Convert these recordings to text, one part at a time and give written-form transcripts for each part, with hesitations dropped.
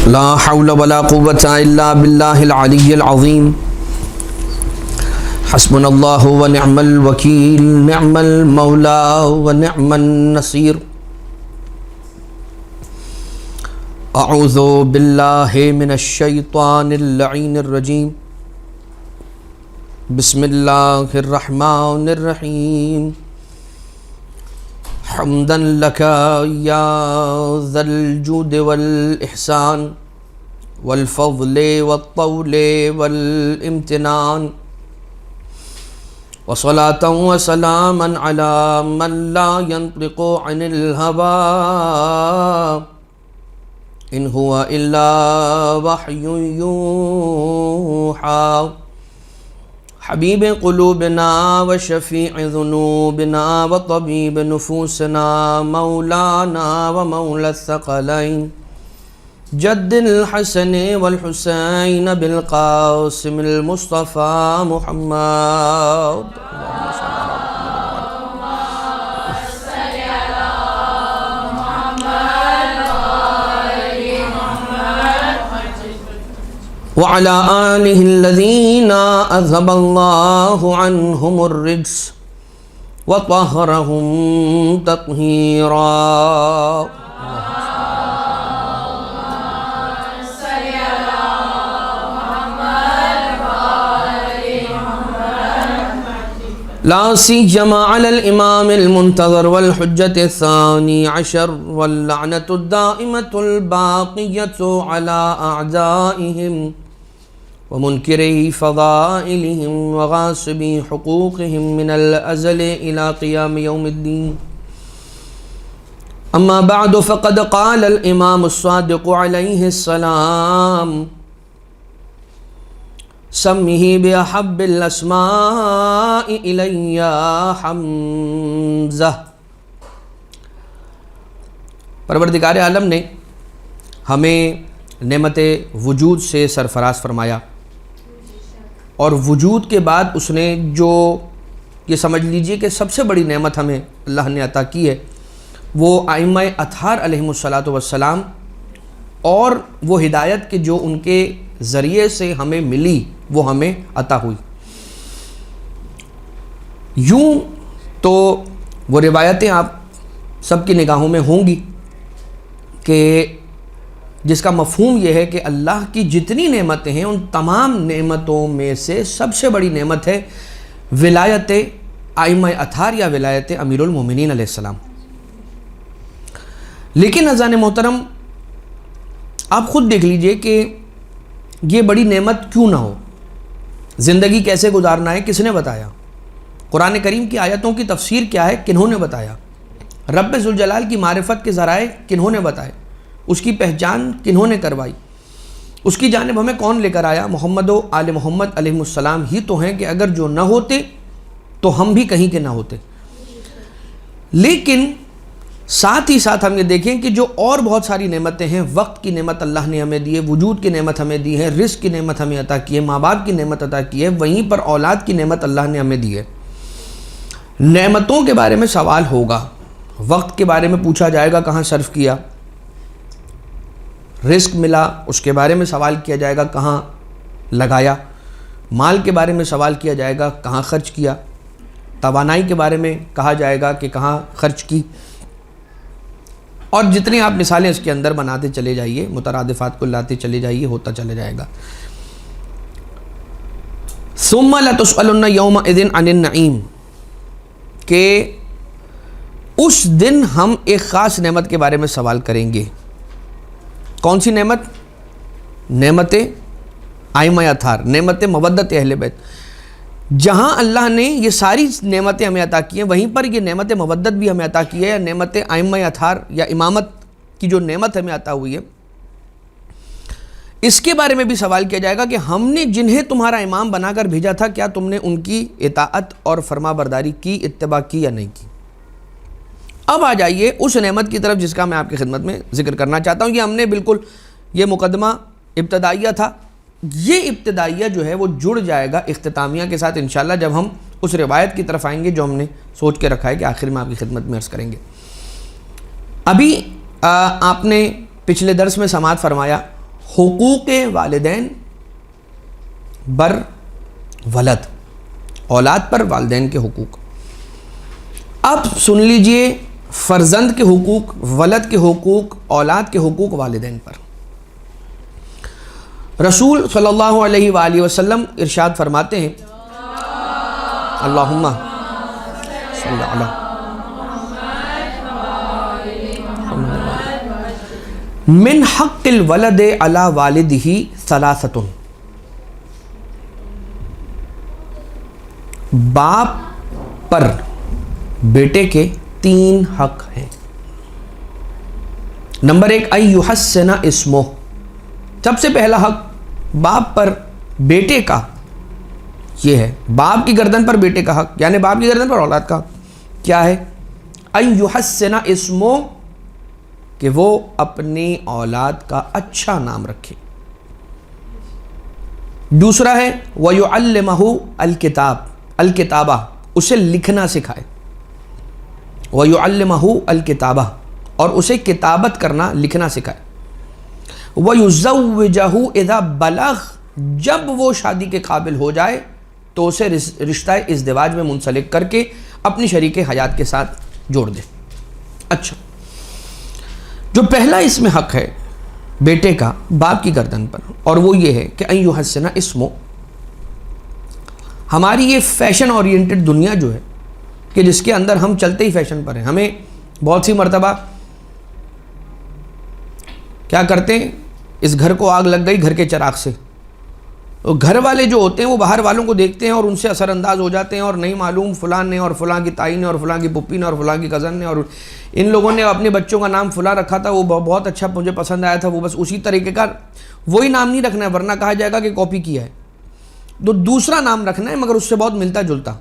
لا حول ولا قوة إلا بالله العلي العظيم حسبنا الله ونعم الوكيل نعم المولى ونعم النصير أعوذ بالله من الشيطان اللعين الرجيم بسم الله الرحمن الرحيم حمدا لك يا ذا الجود والإحسان والفضل والطول والامتنان وصلاة وسلاما على من لا ينطق عن الهوى إن هو إلا وحي يوحى حبيب قلوبنا وشفيع ذنوبنا وطبيب نفوسنا مولانا ومولى الثقلين جد الحسن والحسين بالقاسم المصطفى محمد وعلى آله الذين أذهب الله عنهم الرجس وطهرهم تطهيرا لا سيما على الإمام المنتظر والحجة الثاني عشر واللعنة الدائمة الباقية على أعدائهم ومنكري فضائلهم وغاصبي حقوقهم من الأزل إلى قيام يوم الدين أما بعد فقد قال الإمام الصادق عليه السلام سمه بأحب الأسماء إلي حمزة پروردگار عالم نے ہمیں نعمت وجود سے سرفراز فرمایا اور وجود کے بعد اس نے جو یہ سمجھ لیجئے کہ سب سے بڑی نعمت ہمیں اللہ نے عطا کی ہے وہ ائمہ اطہار علیہم الصلاۃ والسلام اور وہ ہدایت کہ جو ان کے ذریعے سے ہمیں ملی وہ ہمیں عطا ہوئی۔ یوں تو وہ روایتیں آپ سب کی نگاہوں میں ہوں گی کہ جس کا مفہوم یہ ہے کہ اللہ کی جتنی نعمتیں ہیں ان تمام نعمتوں میں سے سب سے بڑی نعمت ہے ولایت ائمہ اطہار یا ولایت امیر المومنین علیہ السلام۔ لیکن اذان محترم آپ خود دیکھ لیجئے کہ یہ بڑی نعمت کیوں نہ ہو، زندگی کیسے گزارنا ہے کس نے بتایا، قرآن کریم کی آیتوں کی تفسیر کیا ہے کنہوں نے بتایا، رب ذوالجلال کی معرفت کے ذرائع کنہوں نے بتائے، اس کی پہچان کنہوں نے کروائی، اس کی جانب ہمیں کون لے کر آیا، محمد و آل محمد علیہ السلام ہی تو ہیں کہ اگر جو نہ ہوتے تو ہم بھی کہیں کے نہ ہوتے۔ لیکن ساتھ ہی ساتھ ہم یہ دیکھیں کہ جو اور بہت ساری نعمتیں ہیں، وقت کی نعمت اللہ نے ہمیں دی ہے، وجود کی نعمت ہمیں دی ہے، رزق کی نعمت ہمیں عطا کی ہے، ماں باپ کی نعمت عطا کی ہے، وہیں پر اولاد کی نعمت اللہ نے ہمیں دی ہے۔ نعمتوں کے بارے میں سوال ہوگا، وقت کے بارے میں پوچھا جائے گا کہاں صرف کیا، رزق ملا اس کے بارے میں سوال کیا جائے گا کہاں لگایا، مال کے بارے میں سوال کیا جائے گا کہاں خرچ کیا، توانائی کے بارے میں کہا جائے گا کہ کہاں خرچ کی، اور جتنی آپ مثالیں اس کے اندر بناتے چلے جائیے، مترادفات کو لاتے چلے جائیے، ہوتا چلے جائے گا۔ ثم لتسألن یومئذ عن النعیم، کہ اس دن ہم ایک خاص نعمت کے بارے میں سوال کریں گے۔ کون سی نعمت؟ نعمت ائمہ اطہار، نعمت مودت اہل بیت۔ جہاں اللہ نے یہ ساری نعمتیں ہمیں عطا کی ہیں وہیں پر یہ نعمت مودت بھی ہمیں عطا کی ہے، یا نعمت ائمہ اطہار یا امامت کی جو نعمت ہمیں عطا ہوئی ہے، اس کے بارے میں بھی سوال کیا جائے گا کہ ہم نے جنہیں تمہارا امام بنا کر بھیجا تھا کیا تم نے ان کی اطاعت اور فرما برداری کی، اتباع کی یا نہیں کی۔ اب آ جائیے اس نعمت کی طرف جس کا میں آپ کی خدمت میں ذکر کرنا چاہتا ہوں۔ یہ ہم نے بالکل یہ مقدمہ ابتدائیہ تھا، یہ ابتدائیہ جو ہے وہ جڑ جائے گا اختتامیہ کے ساتھ انشاءاللہ جب ہم اس روایت کی طرف آئیں گے جو ہم نے سوچ کے رکھا ہے کہ آخر میں آپ کی خدمت میں عرض کریں گے۔ ابھی آپ نے پچھلے درس میں سماعت فرمایا حقوق والدین بر ولد، اولاد پر والدین کے حقوق. اب سن لیجئے فرزند کے حقوق، ولد کے حقوق، اولاد کے حقوق والدین پر. رسول صلی اللہ علیہ وآلہ وسلم ارشاد فرماتے ہیں، اللہم صلی علی من حق الولد علی والدہ ثلاثۃ، باپ پر بیٹے کے 3 حق ہیں. نمبر 1 ان یحسن اسمہ، سب سے پہلا حق باپ پر بیٹے کا یہ ہے، باپ کی گردن پر بیٹے کا حق، یعنی باپ کی گردن پر اولاد کا حق کیا ہے؟ ان یحسن اسمہ، کہ وہ اپنی اولاد کا اچھا نام رکھے. دوسرا ہے وَيُعَلِّمَهُ الکتابہ، اسے لکھنا سکھائے. وَيُعَلِّمَهُ الکتابہ، اور اسے کتابت کرنا لکھنا سکھائے. وَيُزَوِّجَهُ اذا بلغ، جب وہ شادی کے قابل ہو جائے تو اسے رشتہ ازدواج میں منسلک کر کے اپنی شریک حیات کے ساتھ جوڑ دے. اچھا، جو پہلا اس میں حق ہے بیٹے کا باپ کی گردن پر، اور وہ یہ ہے کہ ان یحسن اسمہ. ہماری یہ فیشن اورینٹڈ دنیا جو ہے کہ جس کے اندر ہم چلتے ہی فیشن پر ہیں، ہمیں بہت سی مرتبہ کیا کرتے ہیں، اس گھر کو آگ لگ گئی گھر کے چراغ سے. گھر والے جو ہوتے ہیں وہ باہر والوں کو دیکھتے ہیں اور ان سے اثر انداز ہو جاتے ہیں، اور نہیں معلوم فلاں نے اور فلاں کی تائی نے اور فلاں کی پھپھی نے اور فلاں کی کزن نے، اور ان لوگوں نے اپنے بچوں کا نام فلاں رکھا تھا، وہ بہت اچھا مجھے پسند آیا تھا، وہ بس اسی طریقے کا وہی نام نہیں رکھنا ہے ورنہ کہا جائے گا کہ کاپی کیا ہے. تو دوسرا نام رکھنا ہے مگر اس سے بہت ملتا جلتا.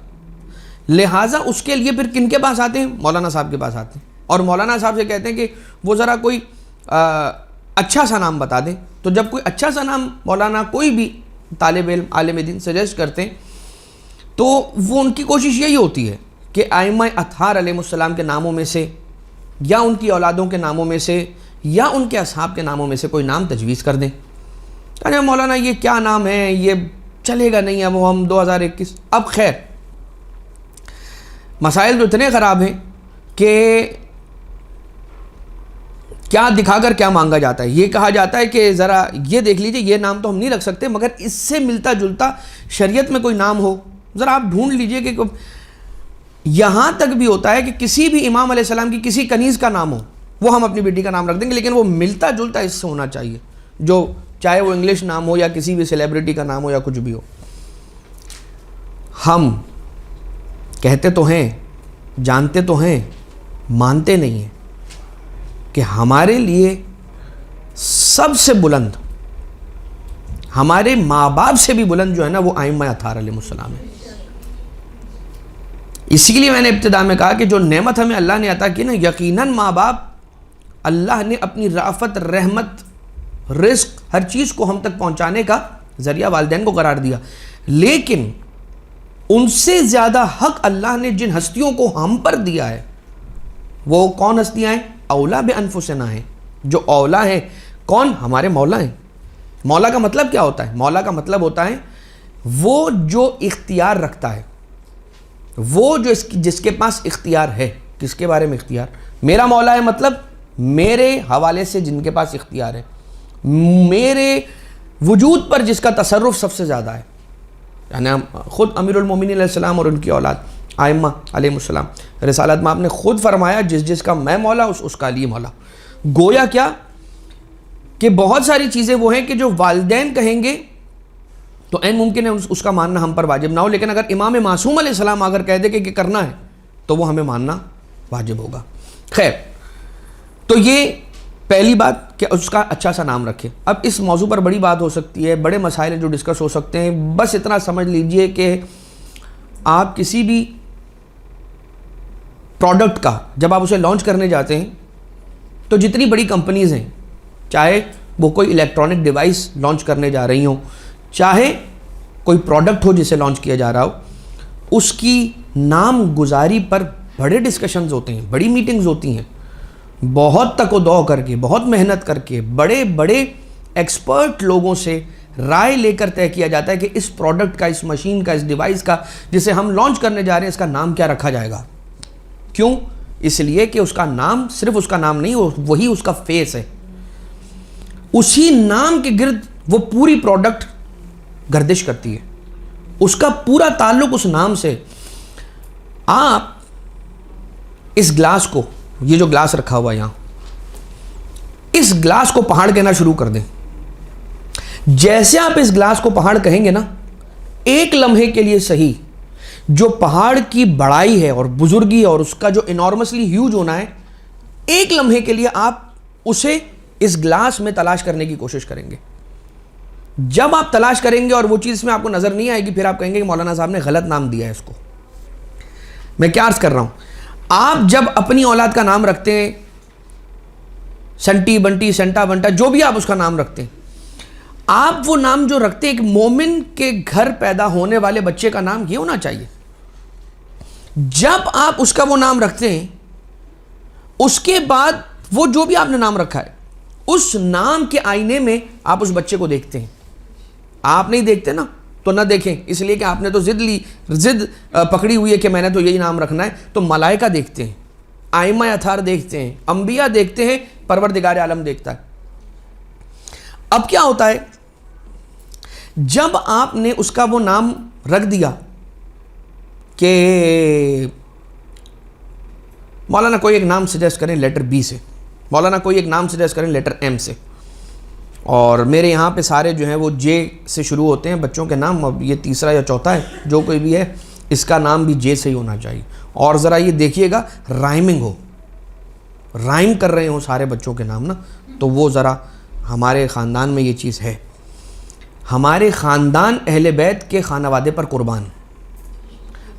لہٰذا اس کے لیے پھر کن کے پاس آتے ہیں؟ مولانا صاحب کے پاس آتے ہیں، اور مولانا صاحب سے کہتے ہیں کہ وہ ذرا کوئی اچھا سا نام بتا دیں. تو جب کوئی اچھا سا نام مولانا کوئی بھی طالب علم عالم دین سجیسٹ کرتے ہیں تو وہ ان کی کوشش یہی ہوتی ہے کہ ائمہ اطہار علیہ السلام کے ناموں میں سے یا ان کی اولادوں کے ناموں میں سے یا ان کے اصحاب کے ناموں میں سے کوئی نام تجویز کر دیں. ارے مولانا یہ کیا نام ہے، یہ چلے گا نہیں، اب ہم 2021. اب خیر مسائل تو اتنے خراب ہیں کہ کیا دکھا کر کیا مانگا جاتا ہے. یہ کہا جاتا ہے کہ ذرا یہ دیکھ لیجئے یہ نام تو ہم نہیں رکھ سکتے مگر اس سے ملتا جلتا شریعت میں کوئی نام ہو، ذرا آپ ڈھونڈ لیجئے. کہ یہاں تک بھی ہوتا ہے کہ کسی بھی امام علیہ السلام کی کسی کنیز کا نام ہو وہ ہم اپنی بیٹی کا نام رکھ دیں گے، لیکن وہ ملتا جلتا اس سے ہونا چاہیے، جو چاہے وہ انگلش نام ہو یا کسی بھی سیلیبریٹی کا نام ہو یا کچھ بھی ہو. ہم کہتے تو ہیں، جانتے تو ہیں، مانتے نہیں ہیں کہ ہمارے لیے سب سے بلند، ہمارے ماں باپ سے بھی بلند جو ہے نا وہ ائمہ اطہار علیہ السلام ہے. اسی لیے میں نے ابتدا میں کہا کہ جو نعمت ہمیں اللہ نے عطا کی نا، یقیناً ماں باپ اللہ نے اپنی رافت، رحمت، رزق، ہر چیز کو ہم تک پہنچانے کا ذریعہ والدین کو قرار دیا. لیکن ان سے زیادہ حق اللہ نے جن ہستیوں کو ہم پر دیا ہے وہ کون ہستیاں ہیں؟ اولا بانفسنا ہیں. جو اولا ہیں کون؟ ہمارے مولا ہیں. مولا کا مطلب کیا ہوتا ہے؟ مولا کا مطلب ہوتا ہے وہ جو اختیار رکھتا ہے، وہ جو جس کے پاس اختیار ہے. کس کے بارے میں اختیار؟ میرا مولا ہے مطلب میرے حوالے سے جن کے پاس اختیار ہے، میرے وجود پر جس کا تصرف سب سے زیادہ ہے. یعنی خود امیر المومنین علیہ السلام اور ان کی اولاد ائمہ علیہ السلام، رسالت میں آپ نے خود فرمایا جس جس کا میں مولا اس کا علی مولا. گویا کیا کہ بہت ساری چیزیں وہ ہیں کہ جو والدین کہیں گے تو عین ممکن ہے اس کا ماننا ہم پر واجب نہ ہو، لیکن اگر امام معصوم علیہ السلام اگر کہہ دے کہ کرنا ہے تو وہ ہمیں ماننا واجب ہوگا. خیر، تو یہ پہلی بات کہ اس کا اچھا سا نام رکھے. اب اس موضوع پر بڑی بات ہو سکتی ہے، بڑے مسائل جو ڈسکس ہو سکتے ہیں. بس اتنا سمجھ لیجئے کہ آپ کسی بھی پروڈکٹ کا جب آپ اسے لانچ کرنے جاتے ہیں تو جتنی بڑی کمپنیز ہیں، چاہے وہ کوئی الیکٹرانک ڈیوائس لانچ کرنے جا رہی ہوں، چاہے کوئی پروڈکٹ ہو جسے لانچ کیا جا رہا ہو، اس کی نام گزاری پر بڑے ڈسکشنز ہوتے ہیں، بڑی میٹنگز ہوتی ہیں، بہت تک و دو کر کے، بہت محنت کر کے، بڑے بڑے ایکسپرٹ لوگوں سے رائے لے کر طے کیا جاتا ہے کہ اس پروڈکٹ کا، اس مشین کا، اس ڈیوائس کا جسے ہم لانچ کرنے جا رہے ہیں، اس کا نام کیا رکھا جائے گا. کیوں؟ اس لیے کہ اس کا نام صرف اس کا نام نہیں، وہی اس کا فیس ہے. اسی نام کے گرد وہ پوری پروڈکٹ گردش کرتی ہے، اس کا پورا تعلق اس نام سے. آپ اس گلاس کو، یہ جو گلاس رکھا ہوا یہاں، اس گلاس کو پہاڑ کہنا شروع کر دیں. جیسے آپ اس گلاس کو پہاڑ کہیں گے نا، ایک لمحے کے لیے صحیح جو پہاڑ کی بڑائی ہے اور بزرگی اور اس کا جو انارمسلی ہیوج ہونا ہے، ایک لمحے کے لیے آپ اسے اس گلاس میں تلاش کرنے کی کوشش کریں گے. جب آپ تلاش کریں گے اور وہ چیز میں آپ کو نظر نہیں آئے گی، پھر آپ کہیں گے کہ مولانا صاحب نے غلط نام دیا ہے اس کو. میں کیا عرض کر رہا ہوں، آپ جب اپنی اولاد کا نام رکھتے ہیں، سنٹی بنٹی سنٹا بنٹا جو بھی آپ اس کا نام رکھتے ہیں، آپ وہ نام جو رکھتے ہیں، ایک مومن کے گھر پیدا ہونے والے بچے کا نام یہ ہونا چاہیے. جب آپ اس کا وہ نام رکھتے ہیں، اس کے بعد وہ جو بھی آپ نے نام رکھا ہے، اس نام کے آئینے میں آپ اس بچے کو دیکھتے ہیں. آپ نہیں دیکھتے نا تو نہ دیکھیں، اس لیے کہ آپ نے تو ضد پکڑی ہوئی ہے کہ میں نے تو یہی نام رکھنا ہے. تو ملائکہ دیکھتے ہیں، ائمہ اطہار دیکھتے ہیں، انبیاء دیکھتے ہیں، پروردگار عالم دیکھتا ہے. اب کیا ہوتا ہے، جب آپ نے اس کا وہ نام رکھ دیا کہ مولانا کوئی ایک نام سجیسٹ کریں لیٹر بی سے، مولانا کوئی ایک نام سجیسٹ کریں لیٹر ایم سے، اور میرے یہاں پہ سارے جو ہیں وہ جے سے شروع ہوتے ہیں بچوں کے نام. اب یہ تیسرا یا چوتھا ہے، جو کوئی بھی ہے اس کا نام بھی جے سے ہی ہونا چاہیے. اور ذرا یہ دیکھیے گا رائمنگ ہو، رائم کر رہے ہوں سارے بچوں کے نام نا. تو وہ ذرا ہمارے خاندان میں یہ چیز ہے. ہمارے خاندان اہل بیت کے خانوادے پر قربان،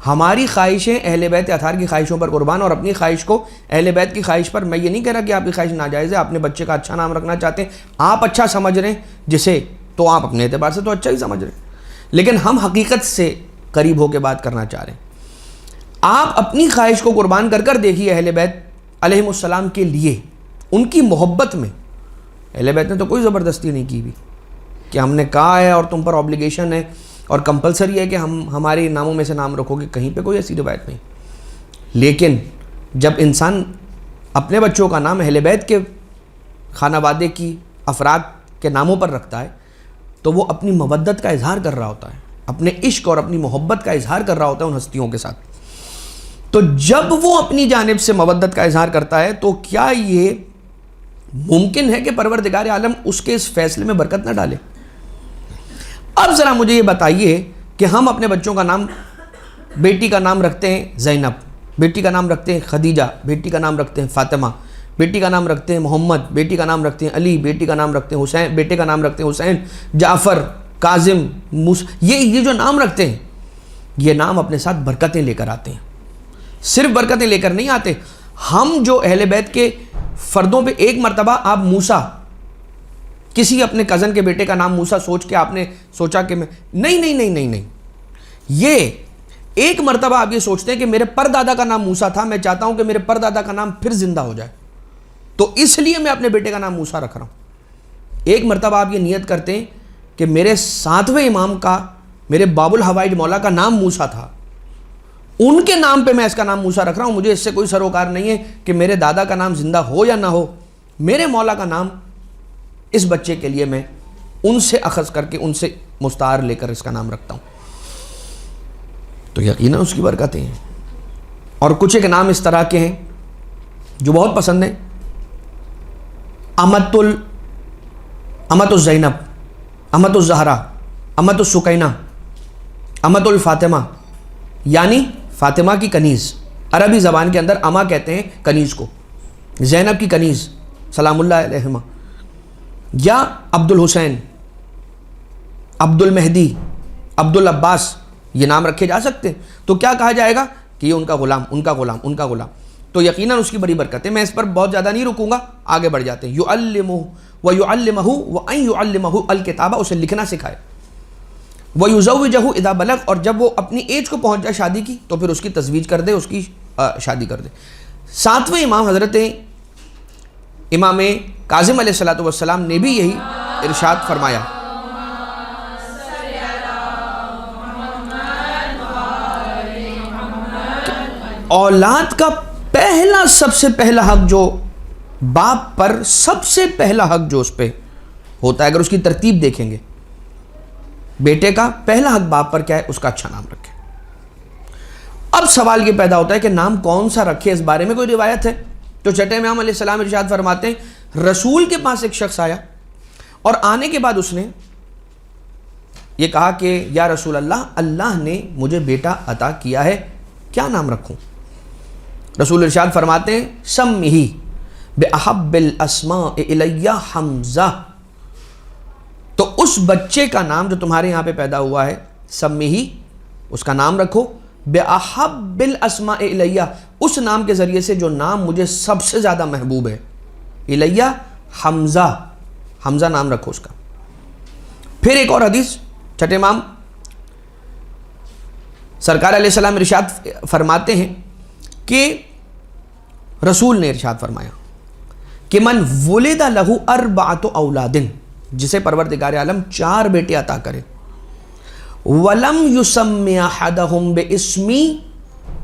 ہماری خواہشیں اہل بیت اطہار کی خواہشوں پر قربان، اور اپنی خواہش کو اہل بیت کی خواہش پر. میں یہ نہیں کہہ رہا کہ آپ کی خواہش ناجائز ہے، اپنے بچے کا اچھا نام رکھنا چاہتے ہیں، آپ اچھا سمجھ رہے ہیں جسے، تو آپ اپنے اعتبار سے تو اچھا ہی سمجھ رہے ہیں، لیکن ہم حقیقت سے قریب ہو کے بات کرنا چاہ رہے ہیں. آپ اپنی خواہش کو قربان کر کر دیکھیے اہل بیت علیہم السلام کے لیے، ان کی محبت میں. اہل بیت نے تو کوئی زبردستی نہیں کی بھی کہ ہم نے کہا ہے اور تم پر آبلیگیشن ہے اور کمپلسری ہے کہ ہم ہمارے ناموں میں سے نام رکھو گے، کہیں پہ کوئی ایسی روایت نہیں. لیکن جب انسان اپنے بچوں کا نام اہل بیت کے خانوادے کی افراد کے ناموں پر رکھتا ہے تو وہ اپنی مودت کا اظہار کر رہا ہوتا ہے، اپنے عشق اور اپنی محبت کا اظہار کر رہا ہوتا ہے ان ہستیوں کے ساتھ. تو جب وہ اپنی جانب سے مودت کا اظہار کرتا ہے تو کیا یہ ممکن ہے کہ پروردگار عالم اس کے اس فیصلے میں برکت نہ ڈالے؟ اب ذرا مجھے یہ بتائیے کہ ہم اپنے بچوں کا نام، بیٹی کا نام رکھتے ہیں زینب، بیٹی کا نام رکھتے ہیں خدیجہ، بیٹی کا نام رکھتے ہیں فاطمہ، بیٹی کا نام رکھتے ہیں محمد، بیٹی کا نام رکھتے ہیں علی، بیٹی کا نام رکھتے ہیں حسین، بیٹے کا نام رکھتے ہیں حسین، جعفر، کاظم، یہ جو نام رکھتے ہیں، یہ نام اپنے ساتھ برکتیں لے کر آتے ہیں. صرف برکتیں لے کر نہیں آتے. ہم جو اہل بیت کے فردوں پہ ایک مرتبہ آپ موسیٰ، کسی اپنے کزن کے بیٹے کا نام موسیٰ سوچ کے آپ نے سوچا کہ میں نہیں، یہ ایک مرتبہ آپ یہ سوچتے ہیں کہ میرے پردادا کا نام موسیٰ تھا، میں چاہتا ہوں کہ میرے پردادا کا نام پھر زندہ ہو جائے، تو اس لیے میں اپنے بیٹے کا نام موسیٰ رکھ رہا ہوں. ایک مرتبہ آپ یہ نیت کرتے ہیں کہ میرے 7ویں امام کا، میرے باب الحوائج مولا کا نام موسیٰ تھا، ان کے نام پہ میں اس کا نام موسیٰ رکھ رہا ہوں. مجھے اس سے کوئی سروکار نہیں ہے کہ میرے دادا کا نام زندہ ہو یا نہ ہو، میرے مولا کا نام اس بچے کے لیے میں ان سے اخذ کر کے، ان سے مستعار لے کر اس کا نام رکھتا ہوں. تو یقیناً اس کی برکتیں ہیں. اور کچھ ایک نام اس طرح کے ہیں جو بہت پسند ہیں. امت الزینب، امت الزہرا، امت السکینہ، امت الفاطمہ، یعنی فاطمہ کی کنیز. عربی زبان کے اندر اما کہتے ہیں کنیز کو، زینب کی کنیز سلام اللہ علیہما. یا عبد الحسین، عبد المہدی، عبد العباس، یہ نام رکھے جا سکتے ہیں. تو کیا کہا جائے گا کہ یہ ان کا غلام، ان کا غلام، ان کا غلام. تو یقیناً اس کی بڑی برکت ہے. میں اس پر بہت زیادہ نہیں رکوں گا، آگے بڑھ جاتے ہیں. یعلمہ ویعلمہ وان یعلمہ الکتابہ، اسے لکھنا سکھائے. ویزوجہ اذا بلغ، اور جب وہ اپنی ایج کو پہنچ جائے شادی کی تو پھر اس کی تزویج کر دے، اس کی شادی کر دے. 7ویں امام حضرت امام کاظم علیہ الصلوۃ والسلام نے بھی یہی ارشاد فرمایا. اولاد کا پہلا سب سے پہلا حق جو باپ پر، سب سے پہلا حق جو اس پہ ہوتا ہے، اگر اس کی ترتیب دیکھیں گے، بیٹے کا پہلا حق باپ پر کیا ہے؟ اس کا اچھا نام رکھے. اب سوال یہ پیدا ہوتا ہے کہ نام کون سا رکھے؟ اس بارے میں کوئی روایت ہے؟ تو چھٹے امام علیہ السلام ارشاد فرماتے ہیں، رسول کے پاس ایک شخص آیا اور آنے کے بعد اس نے یہ کہا کہ یا رسول اللہ، اللہ نے مجھے بیٹا عطا کیا ہے، کیا نام رکھوں؟ رسول ارشاد فرماتے ہیں، سمّہ بأحب الاسماء الی حمزہ. تو اس بچے کا نام جو تمہارے یہاں پہ پیدا ہوا ہے، سمّہ، اس کا نام رکھو بأحب الاسماء الی، اس نام کے ذریعے سے جو نام مجھے سب سے زیادہ محبوب ہے، الی حمزہ، حمزہ نام رکھو اس کا. پھر ایک اور حدیث چھٹے امام سرکار علیہ السلام ارشاد فرماتے ہیں کہ رسول نے ارشاد فرمایا کہ من ولد لہ اربعۃ اولاد، جسے پروردگار عالم 4 بیٹے عطا کرے، ولم یسمی احدہم باسمی،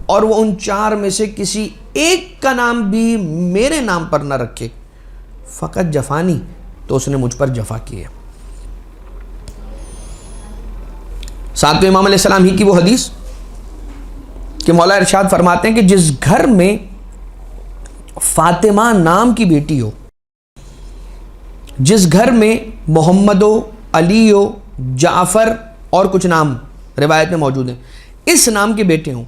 اور وہ ان 4 میں سے کسی ایک کا نام بھی میرے نام پر نہ رکھے، فقط جفانی، تو اس نے مجھ پر جفا کی ہے. ساتویں امام علیہ السلام ہی کی وہ حدیث کہ مولا ارشاد فرماتے ہیں کہ جس گھر میں فاطمہ نام کی بیٹی ہو، جس گھر میں محمد ہو، علی ہو، جعفر اور کچھ نام روایت میں موجود ہیں، اس نام کے بیٹے ہوں،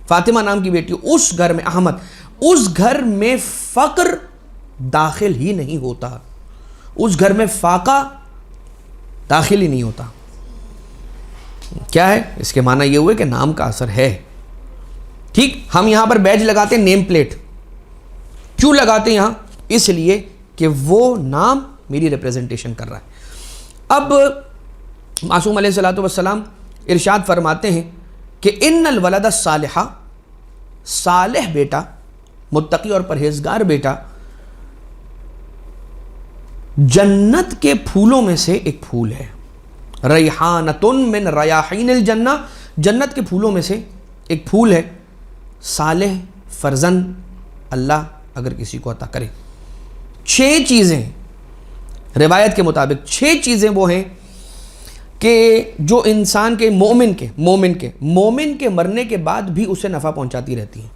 فاطمہ نام کی بیٹی ہو، اس گھر میں احمد، اس گھر میں فقر داخل ہی نہیں ہوتا، اس گھر میں فاقہ داخل ہی نہیں ہوتا. کیا ہے اس کے معنی؟ یہ ہوئے کہ نام کا اثر ہے. ٹھیک، ہم یہاں پر بیج لگاتے ہیں، نیم پلیٹ کیوں لگاتے ہیں یہاں؟ اس لیے کہ وہ نام میری ریپریزنٹیشن کر رہا ہے. اب معصوم علیہ الصلوۃ والسلام ارشاد فرماتے ہیں کہ ان الولد الصالح، صالح بیٹا، متقی اور پرہیزگار بیٹا، جنت کے پھولوں میں سے ایک پھول ہے. ریحانۃ من ریاحین الجنہ، جنت کے پھولوں میں سے ایک پھول ہے. صالح فرزند اللہ اگر کسی کو عطا کرے، 6 چیزیں روایت کے مطابق، 6 چیزیں وہ ہیں کہ جو انسان کے مومن کے مرنے کے بعد بھی اسے نفع پہنچاتی رہتی ہیں.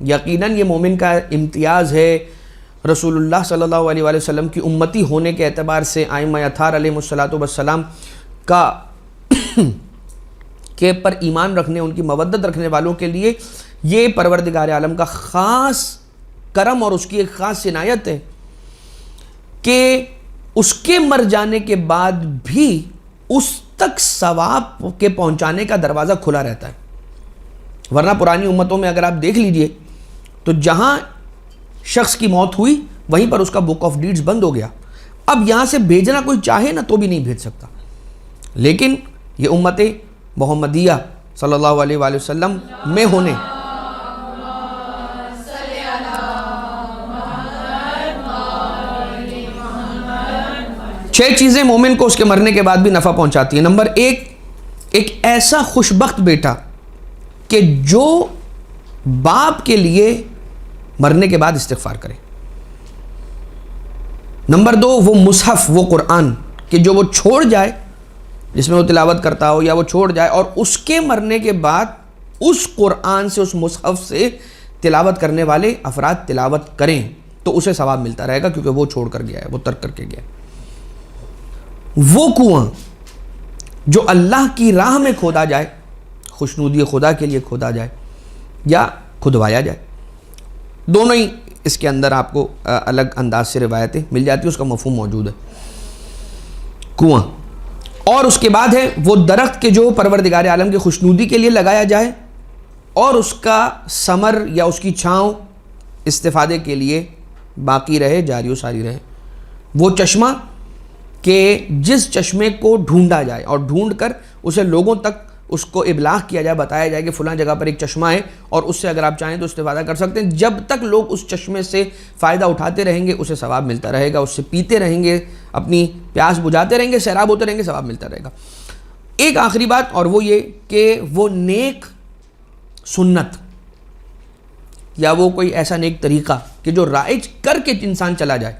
یقیناً یہ مومن کا امتیاز ہے. رسول اللہ صلی اللہ علیہ وآلہ وسلم کی امتی ہونے کے اعتبار سے ائمہ اطہار علیہ الصلوۃ والسلام کا کے پر ایمان رکھنے، ان کی مودت رکھنے والوں کے لیے یہ پروردگار عالم کا خاص کرم اور اس کی ایک خاص عنایت ہے کہ اس کے مر جانے کے بعد بھی اس تک ثواب کے پہنچانے کا دروازہ کھلا رہتا ہے. ورنہ پرانی امتوں میں اگر آپ دیکھ لیجئے تو جہاں شخص کی موت ہوئی وہیں پر اس کا بک آف ڈیڈز بند ہو گیا. اب یہاں سے بھیجنا کوئی چاہے نا تو بھی نہیں بھیج سکتا. لیکن یہ امت محمدیہ صلی اللہ علیہ وآلہ وسلم میں ہونے چھ چیزیں مومن کو اس کے مرنے کے بعد بھی نفع پہنچاتی ہیں. نمبر 1، ایک ایسا خوشبخت بیٹا کہ جو باپ کے لیے مرنے کے بعد استغفار کرے. نمبر 2، وہ مصحف، وہ قرآن کہ جو وہ چھوڑ جائے، جس میں وہ تلاوت کرتا ہو، یا وہ چھوڑ جائے اور اس کے مرنے کے بعد اس قرآن سے، اس مصحف سے تلاوت کرنے والے افراد تلاوت کریں تو اسے ثواب ملتا رہے گا، کیونکہ وہ چھوڑ کر گیا ہے، وہ ترک کر کے گیا ہے. وہ کنواں جو اللہ کی راہ میں کھودا جائے، خوشنودی خدا کے لیے کھودا جائے یا کھدوایا جائے، دونوں ہی اس کے اندر آپ کو الگ انداز سے روایتیں مل جاتی ہیں، اس کا مفہوم موجود ہے. کنواں. اور اس کے بعد ہے وہ درخت کے جو پروردگار عالم کی خوشنودی کے لیے لگایا جائے اور اس کا ثمر یا اس کی چھاؤں استفادے کے لیے باقی رہے، جاری و ساری رہے. وہ چشمہ کہ جس چشمے کو ڈھونڈا جائے اور ڈھونڈ کر اسے لوگوں تک اس کو ابلاغ کیا جائے, بتایا جائے کہ فلاں جگہ پر ایک چشمہ ہے اور اس سے اگر آپ چاہیں تو استفادہ کر سکتے ہیں. جب تک لوگ اس چشمے سے فائدہ اٹھاتے رہیں گے اسے ثواب ملتا رہے گا, اس سے پیتے رہیں گے, اپنی پیاس بجھاتے رہیں گے, سیراب ہوتے رہیں گے, ثواب ملتا رہے گا. ایک آخری بات اور وہ یہ کہ وہ نیک سنت یا وہ کوئی ایسا نیک طریقہ کہ جو رائج کر کے انسان چلا جائے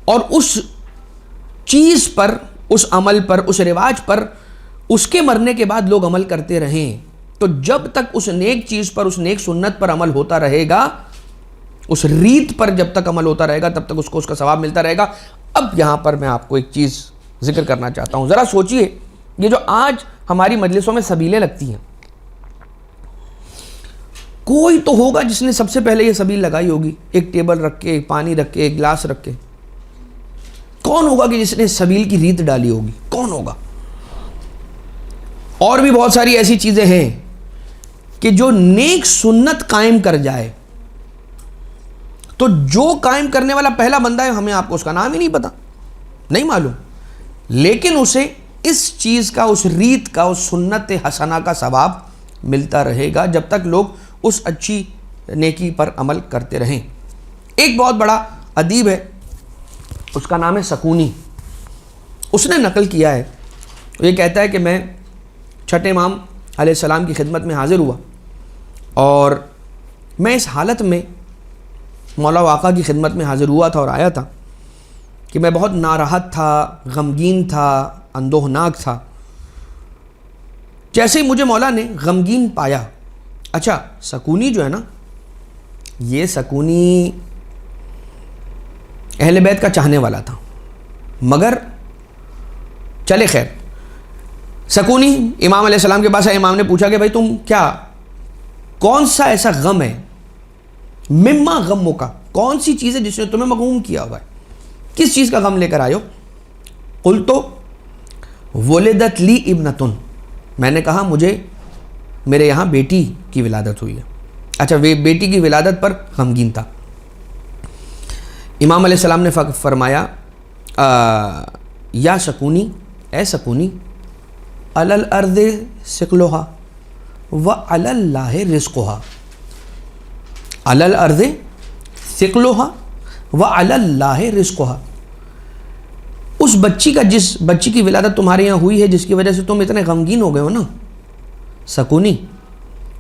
اور اس چیز پر, اس عمل پر, اس رواج پر اس کے مرنے کے بعد لوگ عمل کرتے رہیں, تو جب تک اس نیک چیز پر, اس نیک سنت پر عمل ہوتا رہے گا, اس ریت پر جب تک عمل ہوتا رہے گا تب تک اس کو اس کا ثواب ملتا رہے گا. اب یہاں پر میں آپ کو ایک چیز ذکر کرنا چاہتا ہوں. ذرا سوچئے, یہ جو آج ہماری مجلسوں میں سبیلیں لگتی ہیں, کوئی تو ہوگا جس نے سب سے پہلے یہ سبیل لگائی ہوگی, ایک ٹیبل رکھ کے, ایک پانی رکھ کے, ایک گلاس رکھ کے. کون ہوگا کہ جس نے سبیل کی ریت ڈالی ہوگی؟ کون ہوگا؟ اور بھی بہت ساری ایسی چیزیں ہیں کہ جو نیک سنت قائم کر جائے, تو جو قائم کرنے والا پہلا بندہ ہے, ہمیں آپ کو اس کا نام ہی نہیں پتا, نہیں معلوم, لیکن اسے اس چیز کا, اس ریت کا, اس سنت حسنہ کا ثواب ملتا رہے گا جب تک لوگ اس اچھی نیکی پر عمل کرتے رہیں. ایک بہت بڑا ادیب ہے, اس کا نام ہے سکونی. اس نے نقل کیا ہے, یہ کہتا ہے کہ میں چھٹے امام علیہ السلام کی خدمت میں حاضر ہوا اور میں اس حالت میں مولا و آقا کی خدمت میں حاضر ہوا تھا اور آیا تھا کہ میں بہت ناراحت تھا, غمگین تھا, اندوہناک تھا. جیسے ہی مجھے مولا نے غمگین پایا, اچھا سکونی جو ہے نا, یہ سکونی اہل بیت کا چاہنے والا تھا, مگر چلے خیر. سکونی امام علیہ السلام کے پاس آئے, امام نے پوچھا کہ بھائی تم کیا, کون سا ایسا غم ہے, مما غموں کا, کون سی چیز ہے جس نے تمہیں مغموم کیا ہوا ہے, کس چیز کا غم لے کر آئے ہو؟ قلت ولدت لی ابنتن, میں نے کہا مجھے میرے یہاں بیٹی کی ولادت ہوئی ہے. اچھا, بیٹی کی ولادت پر غمگین تھا. امام علیہ السلام نے فرمایا یا سکونی, اے سکونی, علی الارض ثقلها وعلی اللہ رزقها, علی الارض ثقلها وعلی اللہ رزقها. اس بچی کا, جس بچی کی ولادت تمہارے یہاں ہوئی ہے, جس کی وجہ سے تم اتنے غمگین ہو گئے ہو نا, سکونی,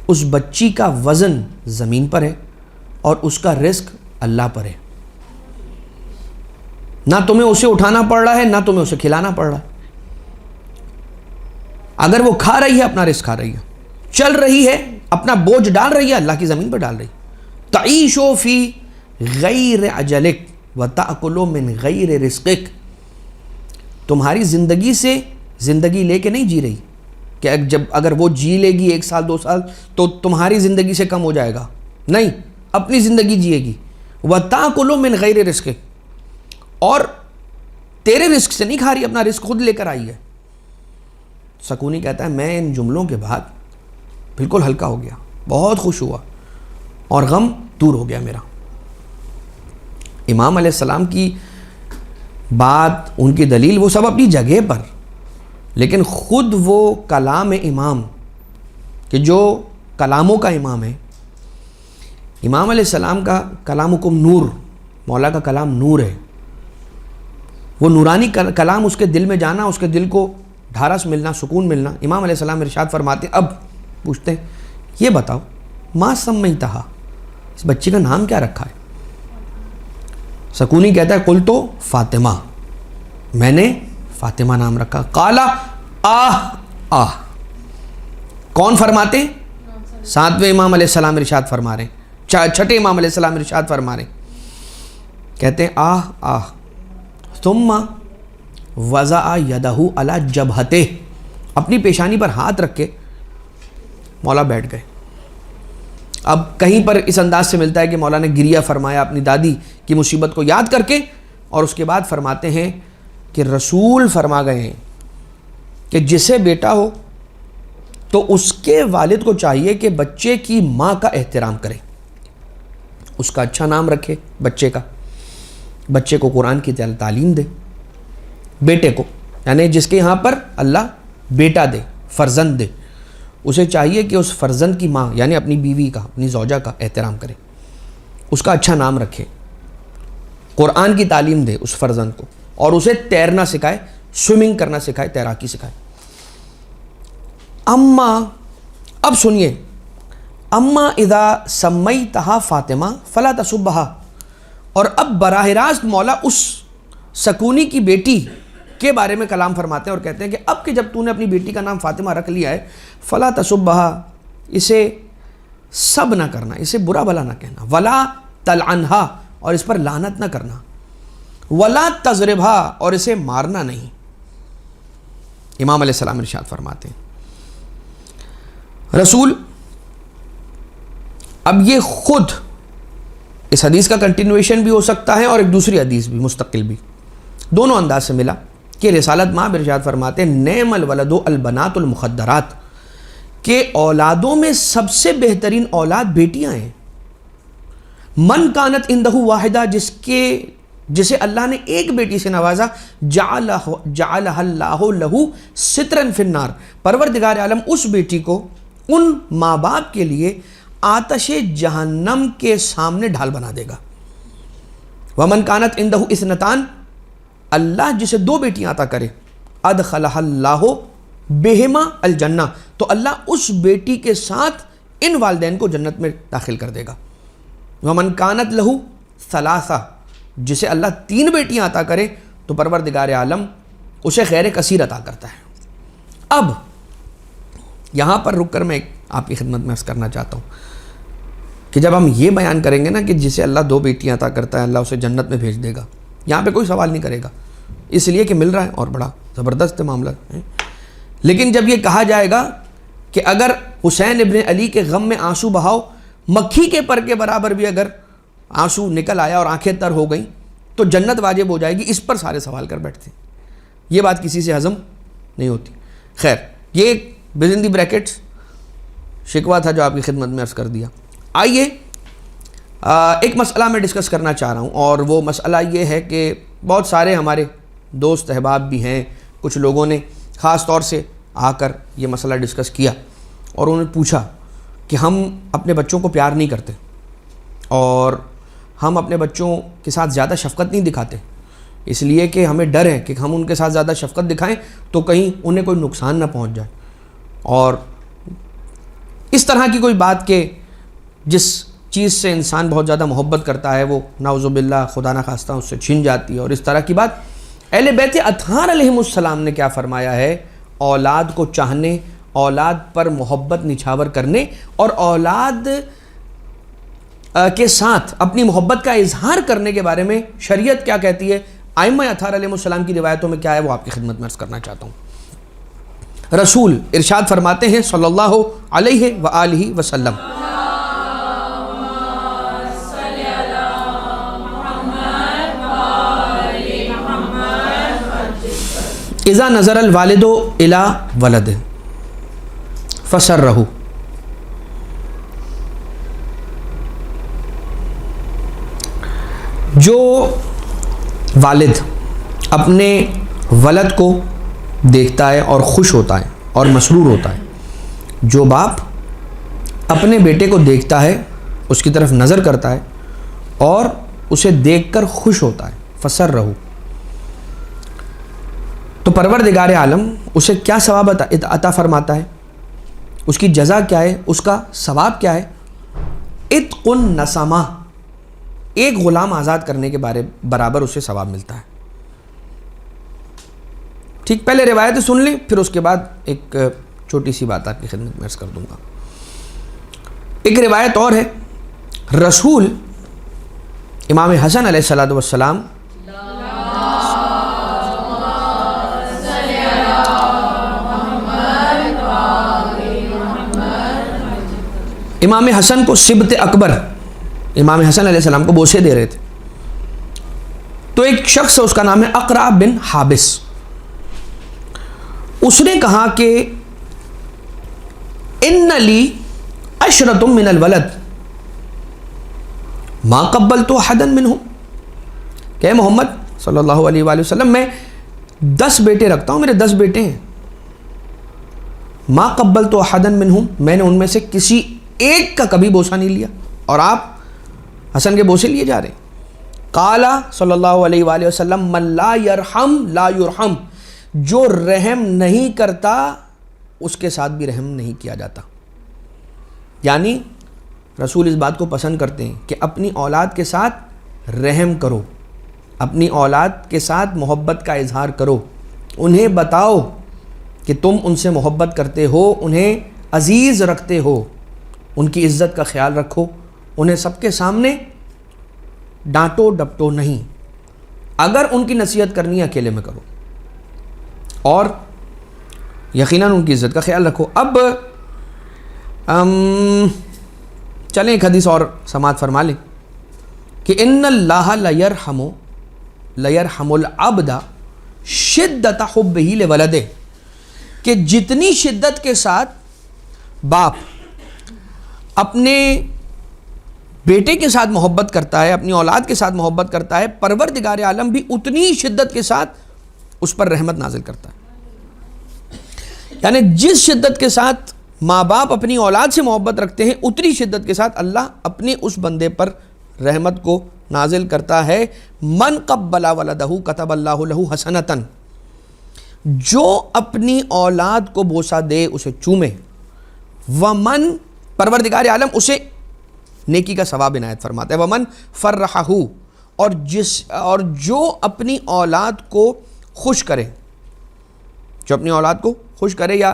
اس بچی کا وزن زمین پر ہے اور اس کا رزق اللہ پر ہے. نہ تمہیں اسے اٹھانا پڑ رہا ہے, نہ تمہیں اسے کھلانا پڑ رہا ہے. اگر وہ کھا رہی ہے اپنا رزق کھا رہی ہے, چل رہی ہے, اپنا بوجھ ڈال رہی ہے, اللہ کی زمین پر ڈال رہی. تعیشو فی غیر اجلک وتأکلو من غیر رزقک, تمہاری زندگی سے زندگی لے کے نہیں جی رہی کہ اگر وہ جی لے گی 1 سال 2 سال تو تمہاری زندگی سے کم ہو جائے گا, نہیں, اپنی زندگی جیے گی. وتأکلو من غیر رزقک, اور تیرے رزق سے نہیں کھا رہی, اپنا رزق خود لے کر آئی ہے. سکونی کہتا ہے میں ان جملوں کے بعد بالکل ہلکا ہو گیا, بہت خوش ہوا اور غم دور ہو گیا میرا. امام علیہ السلام کی بات, ان کی دلیل, وہ سب اپنی جگہ پر, لیکن خود وہ کلام امام کہ جو کلاموں کا امام ہے. امام علیہ السلام کا کلامکم نور, مولا کا کلام نور ہے, وہ نورانی کلام اس کے دل میں جانا, اس کے دل کو ڈھارس ملنا, سکون ملنا. امام علیہ السلام ارشاد فرماتے ہیں, اب پوچھتے ہیں یہ بتاؤ ما سمیتہا, اس بچی کا نام کیا رکھا ہے؟ سکونی کہتا ہے قلت فاطمہ, میں نے فاطمہ نام رکھا. قالا آہ آہ, کون فرماتے ہیں؟ 7ویں امام علیہ السلام ارشاد فرما رہے ہیں, 6ٹھے امام علیہ السلام ارشاد فرما رہے ہیں, کہتے ہیں آہ آہ. ثم وضع یدہ علی جبہتہ, اپنی پیشانی پر ہاتھ رکھ کے مولا بیٹھ گئے. اب کہیں پر اس انداز سے ملتا ہے کہ مولا نے گریہ فرمایا اپنی دادی کی مصیبت کو یاد کر کے, اور اس کے بعد فرماتے ہیں کہ رسول فرما گئے ہیں کہ جسے بیٹا ہو تو اس کے والد کو چاہیے کہ بچے کی ماں کا احترام کرے, اس کا اچھا نام رکھے, بچے کو قرآن کی تعلیم دے, بیٹے کو, یعنی جس کے یہاں پر اللہ بیٹا دے, فرزند دے، اسے چاہیے کہ اس فرزند کی ماں یعنی اپنی بیوی کا، اپنی زوجہ کا احترام کرے، اس کا اچھا نام رکھے، قرآن کی تعلیم دے اس فرزند کو، اور اسے تیرنا سکھائے، سوئمنگ کرنا سکھائے، تیراکی سکھائے۔ اما، اب سنیے، اما اذا سمیتہا فاطمہ فلا تسبہا، اور اب براہ راست مولا اس سکونی کی بیٹی کے بارے میں کلام فرماتے ہیں اور کہتے ہیں کہ اب کہ جب تو نے اپنی بیٹی کا نام فاطمہ رکھ لیا ہے، فلا تسبہا، اسے سب نہ کرنا، اسے برا بھلا نہ کہنا، ولا تلعنہا، اور اس پر لعنت نہ کرنا، ولا تضربہا، اور اسے مارنا نہیں۔ امام علیہ السلام ارشاد فرماتے ہیں، رسول، اب یہ خود اس حدیث کا کنٹینویشن بھی ہو سکتا ہے اور ایک دوسری حدیث بھی مستقل بھی، دونوں انداز سے ملا کہ رسالت ماں ارشاد فرماتے ہیں نعم الولد البنات المخدرات، کہ اولادوں میں سب سے بہترین اولاد بیٹیاں ہیں، من کانت عندہ واحدہ، جسے اللہ نے ایک بیٹی سے نوازا، جعلہ اللہ لہ سترا فی النار، پروردگار عالم اس بیٹی کو ان ماں باپ کے لیے آتش جہنم کے سامنے ڈھال بنا دے گا۔ ومن کانت عندہ اثنتان، اللہ جسے دو بیٹیاں عطا کرے، ادخلہ اللہ بہما الجنہ، تو اللہ اس بیٹی کے ساتھ ان والدین کو جنت میں داخل کر دے گا۔ ومن کانت لہ ثلاثہ، جسے اللہ تین بیٹیاں عطا کرے تو پروردگار عالم اسے خیر کثیر عطا کرتا ہے۔ اب یہاں پر رک کر میں آپ کی خدمت میں عرض کرنا چاہتا ہوں کہ جب ہم یہ بیان کریں گے نا کہ جسے اللہ دو بیٹیاں عطا کرتا ہے اللہ اسے جنت میں بھیج دے گا، یہاں پہ کوئی سوال نہیں کرے گا، اس لیے کہ مل رہا ہے اور بڑا زبردست معاملہ ہے۔ لیکن جب یہ کہا جائے گا کہ اگر حسین ابن علی کے غم میں آنسو بہاؤ، مکھی کے پر کے برابر بھی اگر آنسو نکل آیا اور آنکھیں تر ہو گئیں تو جنت واجب ہو جائے گی، اس پر سارے سوال کر بیٹھتے ہیں، یہ بات کسی سے ہضم نہیں ہوتی۔ خیر، یہ ایک within the brackets شکوہ تھا جو آپ کی خدمت میں عرض کر دیا۔ آئیے ایک مسئلہ میں ڈسکس کرنا چاہ رہا ہوں، اور وہ مسئلہ یہ ہے کہ بہت سارے ہمارے دوست احباب بھی ہیں، کچھ لوگوں نے خاص طور سے آ کر یہ مسئلہ ڈسکس کیا اور انہوں نے پوچھا کہ ہم اپنے بچوں کو پیار نہیں کرتے اور ہم اپنے بچوں کے ساتھ زیادہ شفقت نہیں دکھاتے، اس لیے کہ ہمیں ڈر ہے کہ ہم ان کے ساتھ زیادہ شفقت دکھائیں تو کہیں انہیں کوئی نقصان نہ پہنچ جائے، اور اس طرح کی کوئی بات کہ جس چیز سے انسان بہت زیادہ محبت کرتا ہے وہ نعوذ باللہ خدا نہ خواستہ اس سے چھن جاتی ہے، اور اس طرح کی بات۔ اہل بیت اطہار علیہم السلام نے کیا فرمایا ہے؟ اولاد کو چاہنے، اولاد پر محبت نچھاور کرنے اور اولاد کے ساتھ اپنی محبت کا اظہار کرنے کے بارے میں شریعت کیا کہتی ہے، ائمہ اطہار علیہم السلام کی روایتوں میں کیا ہے، وہ آپ کی خدمت میں عرض کرنا چاہتا ہوں۔ رسول ارشاد فرماتے ہیں صلی اللہ علیہ وآلہ وسلم، اذا نظر الوالد الی ولد فسرہ، جو والد اپنے ولد کو دیکھتا ہے اور خوش ہوتا ہے اور مسرور ہوتا ہے، جو باپ اپنے بیٹے کو دیکھتا ہے، اس کی طرف نظر کرتا ہے اور اسے دیکھ کر خوش ہوتا ہے، فسرہ، تو پروردگار عالم اسے کیا ثواب عطا فرماتا ہے، اس کی جزا کیا ہے، اس کا ثواب کیا ہے؟ عتق النسمہ، ایک غلام آزاد کرنے کے برابر اسے ثواب ملتا ہے۔ ٹھیک، پہلے روایتیں سن لیں، پھر اس کے بعد ایک چھوٹی سی بات آپ کی خدمت میں عرض کر دوں گا۔ ایک روایت اور ہے، رسول امام حسن علیہ السلام امام حسن کو سبط اکبر، امام حسن علیہ السلام کو بوسے دے رہے تھے، تو ایک شخص اس کا نام ہے اقرع بن حابس، اس نے کہا کہ ان لی عشرۃ من الولد ما قبلت احدا منهم، کہ محمد صلی اللہ علیہ وآلہ وسلم میں 10 بیٹے رکھتا ہوں، میرے 10 بیٹے ہیں، ما قبلت احدا منہم، میں نے ان میں سے کسی ایک کا کبھی بوسہ نہیں لیا، اور آپ حسن کے بوسے لیے جا رہے ہیں۔ قال صلی اللہ علیہ وآلہ وسلم من لا یرحم لا یرحم، جو رحم نہیں کرتا اس کے ساتھ بھی رحم نہیں کیا جاتا۔ یعنی رسول اس بات کو پسند کرتے ہیں کہ اپنی اولاد کے ساتھ رحم کرو، اپنی اولاد کے ساتھ محبت کا اظہار کرو، انہیں بتاؤ کہ تم ان سے محبت کرتے ہو، انہیں عزیز رکھتے ہو، ان کی عزت کا خیال رکھو، انہیں سب کے سامنے ڈانٹو ڈپٹو نہیں، اگر ان کی نصیحت کرنی ہے اکیلے میں کرو، اور یقیناً ان کی عزت کا خیال رکھو۔ اب چلیں ایک حدیث اور سماعت فرما لیں کہ ان اللہ لیرحم العبد شدت حبہ لولدہ، کہ جتنی شدت کے ساتھ باپ اپنے بیٹے کے ساتھ محبت کرتا ہے، اپنی اولاد کے ساتھ محبت کرتا ہے، پروردگار عالم بھی اتنی شدت کے ساتھ اس پر رحمت نازل کرتا ہے۔ یعنی جس شدت کے ساتھ ماں باپ اپنی اولاد سے محبت رکھتے ہیں، اتنی شدت کے ساتھ اللہ اپنے اس بندے پر رحمت کو نازل کرتا ہے۔ من قبل ولدہ کتب اللہ لہ حسنۃ، جو اپنی اولاد کو بوسہ دے، اسے چومے، ومن، پروردگار عالم اسے نیکی کا ثواب عنایت فرماتا ہے، ومن فرحہ، اور جو اپنی اولاد کو خوش کرے، جو اپنی اولاد کو خوش کرے یا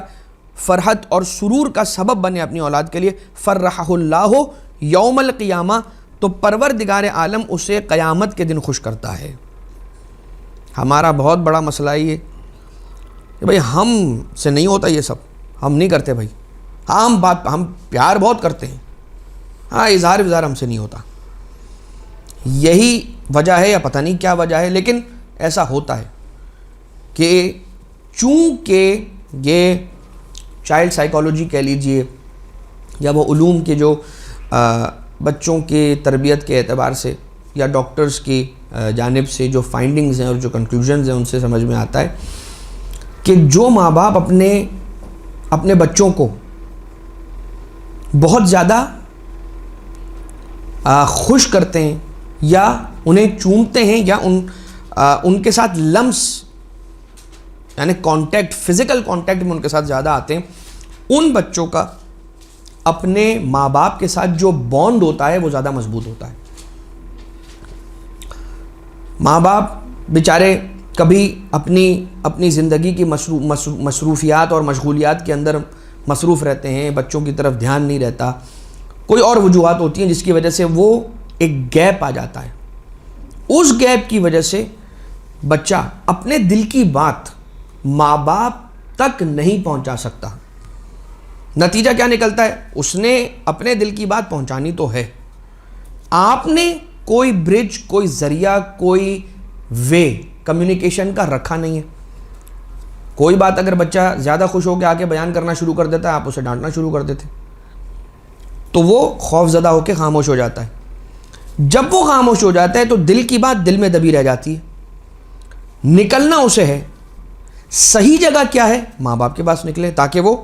فرحت اور سرور کا سبب بنے اپنی اولاد کے لیے، فرحہ اللہ یوم القیامہ، تو پروردگار عالم اسے قیامت کے دن خوش کرتا ہے۔ ہمارا بہت بڑا مسئلہ یہ کہ بھائی ہم سے نہیں ہوتا یہ سب، ہم نہیں کرتے بھائی، ہاں ہم پیار بہت کرتے ہیں، ہاں اظہار ہم سے نہیں ہوتا۔ یہی وجہ ہے یا پتہ نہیں کیا وجہ ہے، لیکن ایسا ہوتا ہے کہ چونکہ یہ چائلڈ سائیکالوجی کہہ لیجئے یا وہ علوم کے جو بچوں کے تربیت کے اعتبار سے یا ڈاکٹرز کی جانب سے جو فائنڈنگز ہیں اور جو کنکلوژنز ہیں ان سے سمجھ میں آتا ہے کہ جو ماں باپ اپنے بچوں کو بہت زیادہ خوش کرتے ہیں یا انہیں چومتے ہیں یا ان کے ساتھ لمس یعنی کانٹیکٹ، فزیکل کانٹیکٹ میں ان کے ساتھ زیادہ آتے ہیں، ان بچوں کا اپنے ماں باپ کے ساتھ جو بانڈ ہوتا ہے وہ زیادہ مضبوط ہوتا ہے۔ ماں باپ بیچارے کبھی اپنی زندگی کی مصروفیات اور مشغولیات کے اندر مصروف رہتے ہیں، بچوں کی طرف دھیان نہیں رہتا، کوئی اور وجوہات ہوتی ہیں جس کی وجہ سے وہ ایک گیپ آ جاتا ہے۔ اس گیپ کی وجہ سے بچہ اپنے دل کی بات ماں باپ تک نہیں پہنچا سکتا۔ نتیجہ کیا نکلتا ہے؟ اس نے اپنے دل کی بات پہنچانی تو ہے، آپ نے کوئی برج، کوئی ذریعہ، کوئی وے کمیونیکیشن کا رکھا نہیں ہے۔ کوئی بات اگر بچہ زیادہ خوش ہو کے آ کے بیان کرنا شروع کر دیتا ہے، آپ اسے ڈانٹنا شروع کر دیتے، تو وہ خوف زدہ ہو کے خاموش ہو جاتا ہے۔ جب وہ خاموش ہو جاتا ہے تو دل کی بات دل میں دبی رہ جاتی ہے، نکلنا اسے ہے۔ صحیح جگہ کیا ہے؟ ماں باپ کے پاس نکلے، تاکہ وہ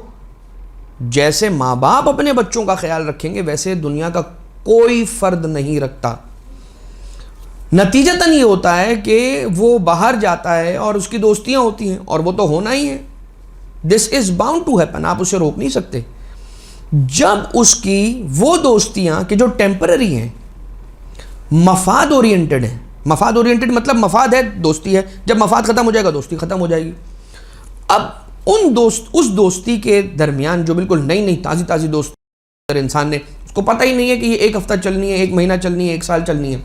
جیسے ماں باپ اپنے بچوں کا خیال رکھیں گے ویسے دنیا کا کوئی فرد نہیں رکھتا۔ نتیجتاً یہ ہوتا ہے کہ وہ باہر جاتا ہے اور اس کی دوستیاں ہوتی ہیں، اور وہ تو ہونا ہی ہے، دس از باؤنڈ ٹو ہیپن، آپ اسے روک نہیں سکتے۔ جب اس کی وہ دوستیاں کہ جو ٹیمپرری ہیں، مفاد اورینٹڈ ہیں، مفاد اورینٹڈ مطلب مفاد ہے دوستی ہے، جب مفاد ختم ہو جائے گا دوستی ختم ہو جائے گی۔ اب اس دوستی کے درمیان جو بالکل نئی تازی دوستی اگر انسان نے، اس کو پتہ ہی نہیں ہے کہ یہ 1 ہفتہ چلنی ہے، 1 مہینہ چلنی ہے، 1 سال چلنی ہے،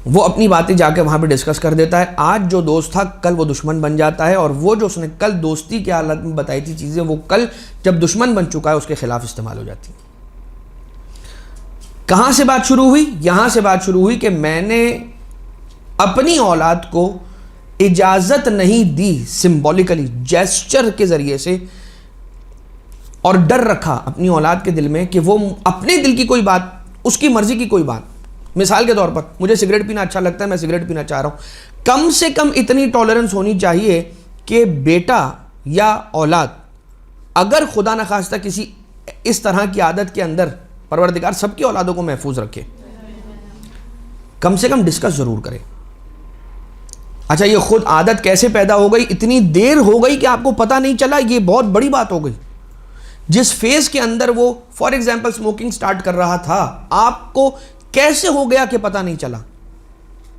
وہ اپنی باتیں جا کے وہاں پہ ڈسکس کر دیتا ہے۔ آج جو دوست تھا کل وہ دشمن بن جاتا ہے، اور وہ جو اس نے کل دوستی کی حالت میں بتائی تھی چیزیں، وہ کل جب دشمن بن چکا ہے اس کے خلاف استعمال ہو جاتی ہیں۔ کہاں سے بات شروع ہوئی؟ یہاں سے بات شروع ہوئی کہ میں نے اپنی اولاد کو اجازت نہیں دی، سمبولیکلی جیسچر کے ذریعے سے، اور ڈر رکھا اپنی اولاد کے دل میں کہ وہ اپنے دل کی کوئی بات، اس کی مرضی کی کوئی بات، مثال کے طور پر مجھے سگریٹ پینا اچھا لگتا ہے، میں سگریٹ پینا چاہ رہا ہوں، کم سے کم اتنی ٹالرنس ہونی چاہیے کہ بیٹا یا اولاد اگر خدا نخواستہ کسی اس طرح کی عادت کے اندر پروردگار سب کی اولادوں کو محفوظ رکھے، کم سے کم ڈسکس ضرور کرے. اچھا یہ خود عادت کیسے پیدا ہو گئی؟ اتنی دیر ہو گئی کہ آپ کو پتہ نہیں چلا، یہ بہت بڑی بات ہو گئی. جس فیز کے اندر وہ فار ایگزامپل اسموکنگ سٹارٹ کر رہا تھا، آپ کو کیسے ہو گیا کہ پتہ نہیں چلا؟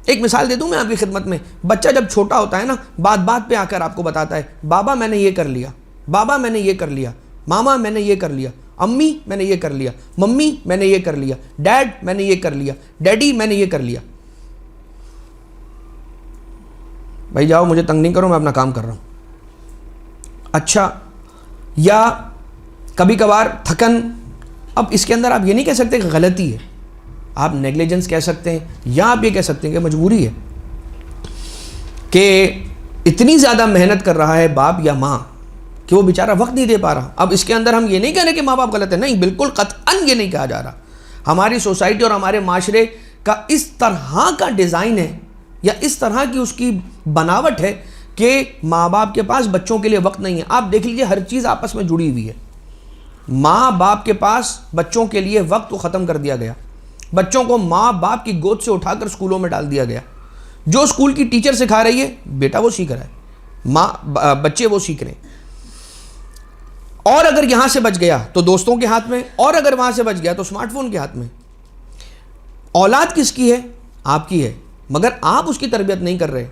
ایک مثال دے دوں میں آپ کی خدمت میں. بچہ جب چھوٹا ہوتا ہے نا، بات بات پہ آ کر آپ کو بتاتا ہے بابا میں نے یہ کر لیا، بابا میں نے یہ کر لیا، ماما میں نے یہ کر لیا، امی میں نے یہ کر لیا، ممی میں نے یہ کر لیا، ڈیڈ میں نے یہ کر لیا، ڈیڈی میں نے یہ کر لیا. بھائی جاؤ مجھے تنگ نہیں کرو، میں اپنا کام کر رہا ہوں. اچھا، یا کبھی کبھار تھکن، اب اس کے اندر آپ یہ نہیں کہہ سکتے کہ غلطی ہے، آپ نیگلیجنس کہہ سکتے ہیں، یا آپ یہ کہہ سکتے ہیں کہ مجبوری ہے کہ اتنی زیادہ محنت کر رہا ہے باپ یا ماں کہ وہ بیچارہ وقت نہیں دے پا رہا. اب اس کے اندر ہم یہ نہیں کہہ رہے کہ ماں باپ غلط ہے، نہیں، بالکل قطعاً یہ نہیں کہا جا رہا. ہماری سوسائٹی اور ہمارے معاشرے کا اس طرح کا ڈیزائن ہے یا اس طرح کی اس کی بناوٹ ہے کہ ماں باپ کے پاس بچوں کے لیے وقت نہیں ہے. آپ دیکھ لیجئے ہر چیز آپس میں جڑی ہوئی ہے. ماں باپ کے پاس بچوں کے لیے وقت کو ختم کر دیا گیا. بچوں کو ماں باپ کی گود سے اٹھا کر سکولوں میں ڈال دیا گیا. جو سکول کی ٹیچر سکھا رہی ہے بیٹا وہ سیکھ رہا ہے، بچے وہ سیکھ رہے ہیں. اور اگر یہاں سے بچ گیا تو دوستوں کے ہاتھ میں، اور اگر وہاں سے بچ گیا تو اسمارٹ فون کے ہاتھ میں. اولاد کس کی ہے؟ آپ کی ہے، مگر آپ اس کی تربیت نہیں کر رہے.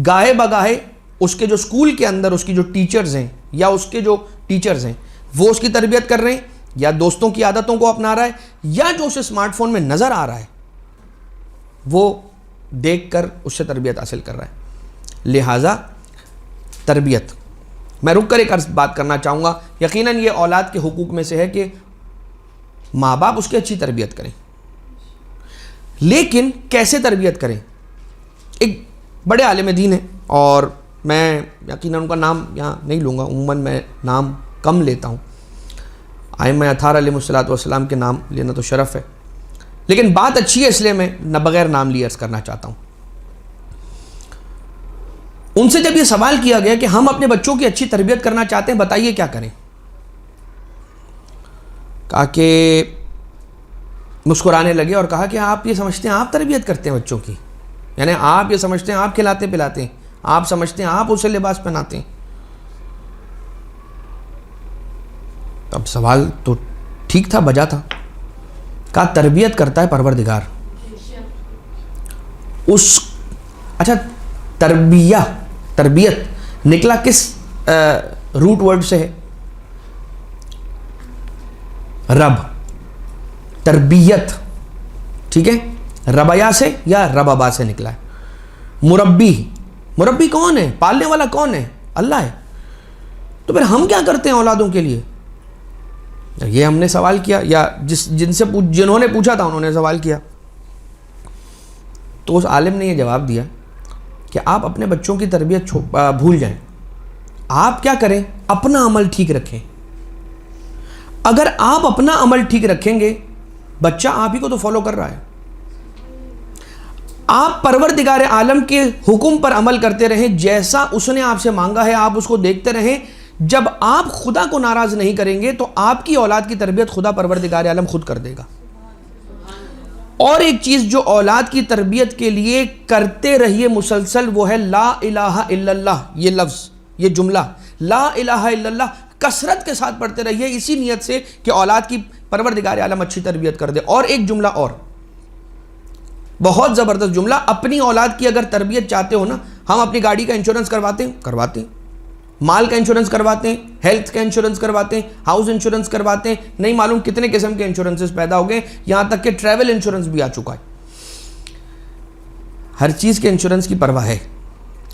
گاہے بگاہے اس کے جو سکول کے اندر اس کی جو ٹیچرز ہیں یا اس کے جو ٹیچرز ہیں وہ اس کی تربیت کر رہے ہیں، یا دوستوں کی عادتوں کو اپنا رہا ہے، یا جو اسے اسمارٹ فون میں نظر آ رہا ہے وہ دیکھ کر اس سے تربیت حاصل کر رہا ہے. لہٰذا تربیت، میں رک کر ایک عرض بات کرنا چاہوں گا. یقیناً یہ اولاد کے حقوق میں سے ہے کہ ماں باپ اس کی اچھی تربیت کریں، لیکن کیسے تربیت کریں؟ ایک بڑے عالم دین ہیں، اور میں یقیناً ان کا نام یہاں نہیں لوں گا، عموماً میں نام کم لیتا ہوں. ائمہ اطہار علیہ الصلوۃ والسلام کے نام لینا تو شرف ہے، لیکن بات اچھی ہے اس لیے میں نہ بغیر نام لیے عرض کرنا چاہتا ہوں. ان سے جب یہ سوال کیا گیا کہ ہم اپنے بچوں کی اچھی تربیت کرنا چاہتے ہیں، بتائیے کیا کریں؟ کہا کہ مسکرانے لگے اور کہا کہ آپ یہ سمجھتے ہیں آپ تربیت کرتے ہیں بچوں کی، یعنی آپ یہ سمجھتے ہیں آپ کھلاتے پلاتے ہیں، آپ سمجھتے ہیں آپ اسے لباس پہناتے ہیں. اب سوال تو ٹھیک تھا، بجا تھا. کہا تربیت کرتا ہے پروردگار. اچھا، تربیت نکلا کس روٹ ورڈ سے ہے؟ رب. تربیت، ٹھیک ہے، ربیا سے یا ربابا سے نکلا ہے. مربی کون ہے؟ پالنے والا کون ہے؟ اللہ ہے. تو پھر ہم کیا کرتے ہیں اولادوں کے لیے؟ یہ ہم نے سوال کیا، یا جنہوں نے پوچھا تھا انہوں نے سوال کیا. تو اس عالم نے یہ جواب دیا کہ آپ اپنے بچوں کی تربیت بھول جائیں. آپ کیا کریں؟ اپنا عمل ٹھیک رکھیں. اگر آپ اپنا عمل ٹھیک رکھیں گے، بچہ آپ ہی کو تو فالو کر رہا ہے. آپ پروردگار عالم کے حکم پر عمل کرتے رہیں، جیسا اس نے آپ سے مانگا ہے آپ اس کو دیکھتے رہیں. جب آپ خدا کو ناراض نہیں کریں گے تو آپ کی اولاد کی تربیت خدا پروردگار عالم خود کر دے گا. اور ایک چیز جو اولاد کی تربیت کے لیے کرتے رہیے مسلسل، وہ ہے لا الہ الا اللہ. یہ لفظ، یہ جملہ لا الہ الا اللہ کثرت کے ساتھ پڑھتے رہیے، اسی نیت سے کہ اولاد کی پروردگار عالم اچھی تربیت کر دے. اور ایک جملہ اور، بہت زبردست جملہ. اپنی اولاد کی اگر تربیت چاہتے ہو نا، ہم اپنی گاڑی کا انشورنس کرواتے ہیں، مال کا انشورنس کرواتے ہیں، ہیلتھ کا انشورنس کرواتے ہیں، ہاؤس انشورنس کرواتے ہیں، نہیں معلوم کتنے قسم کے انشورنسز پیدا ہو گئے، یہاں تک کہ ٹریول انشورنس بھی آ چکا ہے. ہر چیز کے انشورنس کی پرواہ ہے،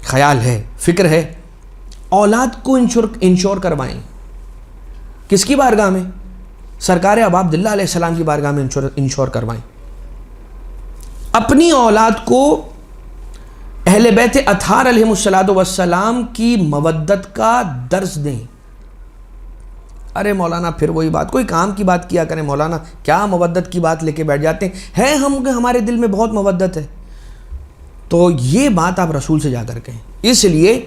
خیال ہے، فکر ہے. اولاد کو انشور کروائیں. کس کی بارگاہ میں؟ سرکار ابا عبداللہ علیہ السلام کی بارگاہ میں انشور کروائیں. اپنی اولاد کو اہل بیت اطہار علیہ السلام کی مودت کا درس دیں. ارے مولانا پھر وہی بات، کوئی کام کی بات کیا کریں مولانا، کیا مودت کی بات لے کے بیٹھ جاتے ہیں. ہمارے دل میں بہت مودت ہے. تو یہ بات آپ رسول سے جا کر کہیں، اس لیے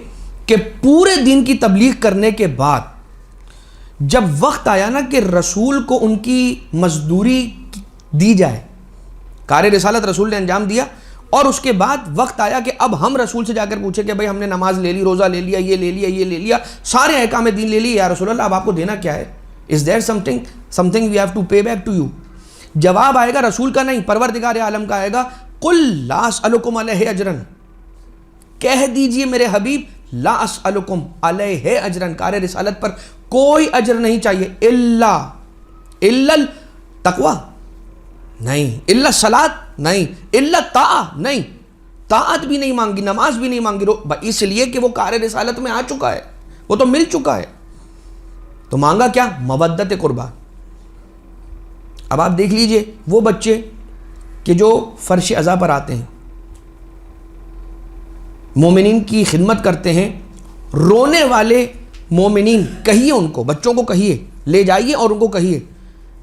کہ پورے دین کی تبلیغ کرنے کے بعد جب وقت آیا نا کہ رسول کو ان کی مزدوری دی جائے، کار رسالت رسول نے انجام دیا، اور اس کے بعد وقت آیا کہ اب ہم رسول سے جا کر پوچھے کہ بھائی ہم نے نماز لے لی، روزہ لے لیا، یہ لے لیا، یہ لے لیا، سارے احکام دین لے لیے، یا رسول اللہ اب آپ کو دینا کیا ہے؟ از دیر something we have to pay back to you؟ جواب آئے گا رسول کا نہیں، پروردگار عالم کا آئے گا، قل لا اسألکم علیہ اجرا، کہہ دیجئے میرے حبیب لا اسألکم علیہ اجرا، کار رسالت پر کوئی اجر نہیں چاہیے، الا التقوی نہیں، الا الصلاۃ نہیں، الا الطاعہ نہیں، طاعت بھی نہیں مانگی، نماز بھی نہیں مانگی، اس لیے کہ وہ کار رسالت میں آ چکا ہے، وہ تو مل چکا ہے، تو مانگا کیا؟ مودت قربا۔ اب آپ دیکھ لیجئے وہ بچے کہ جو فرش عزا پر آتے ہیں، مومنین کی خدمت کرتے ہیں، رونے والے مومنین، کہیے ان کو، بچوں کو کہیے، لے جائیے اور ان کو کہیے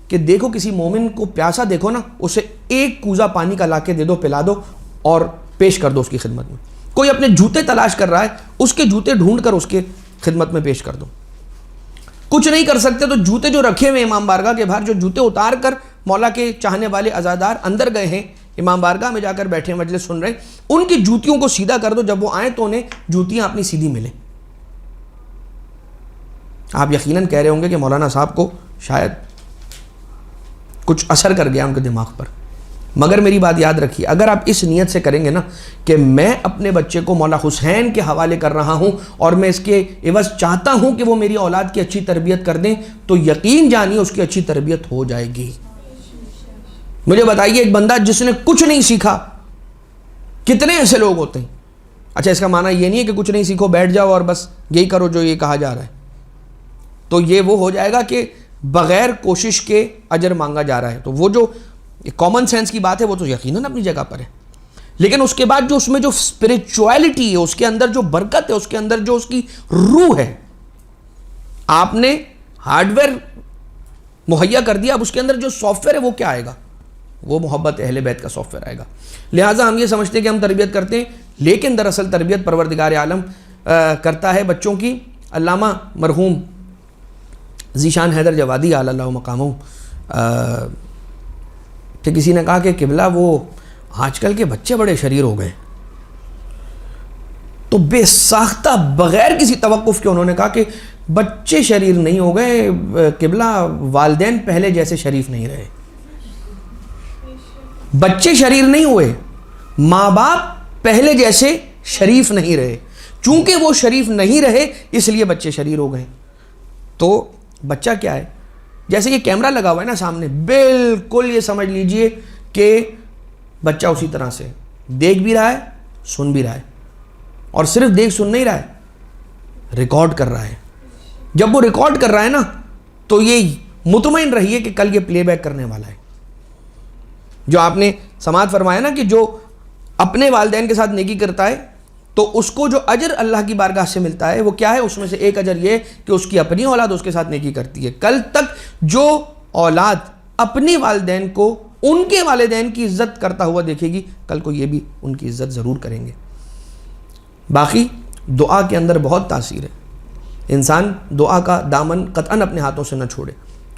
کہ دیکھو کسی مومن کو پیاسا دیکھو نا، اسے ایک کوزہ پانی کا لا کے دے دو، پلا دو اور پیش کر دو اس کی خدمت میں۔ کوئی اپنے جوتے تلاش کر رہا ہے، اس کے جوتے ڈھونڈ کر اس کے خدمت میں پیش کر دو۔ کچھ نہیں کر سکتے تو جوتے جو رکھے ہوئے امام بارگاہ کے باہر، جو جوتے اتار کر مولا کے چاہنے والے عزادار اندر گئے ہیں، امام بارگاہ میں جا کر بیٹھے مجلس سن رہے ہیں، ان کی جوتیوں کو سیدھا کر دو، جب وہ آئیں تو انہیں جوتیاں اپنی سیدھی ملیں۔ آپ یقیناً کہہ رہے ہوں گے کہ مولانا صاحب کو شاید کچھ اثر کر گیا ان کے دماغ پر، مگر میری بات یاد رکھیے، اگر آپ اس نیت سے کریں گے نا کہ میں اپنے بچے کو مولا حسین کے حوالے کر رہا ہوں اور میں اس کے عوض چاہتا ہوں کہ وہ میری اولاد کی اچھی تربیت کر دیں، تو یقین جانیے اس کی اچھی تربیت ہو جائے گی۔ مجھے بتائیے ایک بندہ جس نے کچھ نہیں سیکھا، کتنے ایسے لوگ ہوتے ہیں؟ اچھا اس کا معنی یہ نہیں ہے کہ کچھ نہیں سیکھو بیٹھ جاؤ اور بس یہی کرو جو یہ کہا جا رہا ہے، تو یہ وہ ہو جائے گا کہ بغیر کوشش کے اجر مانگا جا رہا ہے۔ تو وہ جو کامن سینس کی بات ہے وہ تو یقیناً اپنی جگہ پر ہے، لیکن اس کے بعد جو اس میں جو اسپریچویلٹی ہے، اس کے اندر جو برکت ہے، اس کے اندر جو اس کی روح ہے، آپ نے ہارڈ ویئر مہیا کر دیا، اب اس کے اندر جو سافٹ ویئر ہے وہ کیا آئے گا؟ وہ محبت اہل بیت کا سافٹ ویئر آئے گا۔ لہٰذا ہم یہ سمجھتے ہیں کہ ہم تربیت کرتے ہیں، لیکن دراصل تربیت پروردگار عالم کرتا ہے بچوں کی۔ علامہ مرحوم ذیشان حیدر جوادی علی اللہ مقامہ کہ کسی نے کہا کہ قبلہ وہ آج کل کے بچے بڑے شریر ہو گئے، تو بے ساختہ بغیر کسی توقف کے انہوں نے کہا کہ بچے شریر نہیں ہو گئے، قبلہ والدین پہلے جیسے شریف نہیں رہے۔ بچے شریر نہیں ہوئے، ماں باپ پہلے جیسے شریف نہیں رہے، چونکہ وہ شریف نہیں رہے اس لیے بچے شریر ہو گئے۔ تو بچہ کیا ہے؟ جیسے یہ کیمرہ لگا ہوا ہے نا سامنے، بالکل یہ سمجھ لیجئے کہ بچہ اسی طرح سے دیکھ بھی رہا ہے، سن بھی رہا ہے، اور صرف دیکھ سن نہیں رہا ہے، ریکارڈ کر رہا ہے۔ جب وہ ریکارڈ کر رہا ہے نا تو یہ مطمئن رہیے کہ کل یہ پلے بیک کرنے والا ہے۔ جو آپ نے سماعت فرمایا نا کہ جو اپنے والدین کے ساتھ نیکی کرتا ہے تو اس کو جو اجر اللہ کی بارگاہ سے ملتا ہے وہ کیا ہے؟ اس میں سے ایک اجر یہ کہ اس کی اپنی اولاد اس کے ساتھ نیکی کرتی ہے۔ کل تک جو اولاد اپنے والدین کو ان کے والدین کی عزت کرتا ہوا دیکھے گی، کل کو یہ بھی ان کی عزت ضرور کریں گے۔ باقی دعا کے اندر بہت تاثیر ہے، انسان دعا کا دامن قطعاً اپنے ہاتھوں سے نہ چھوڑے،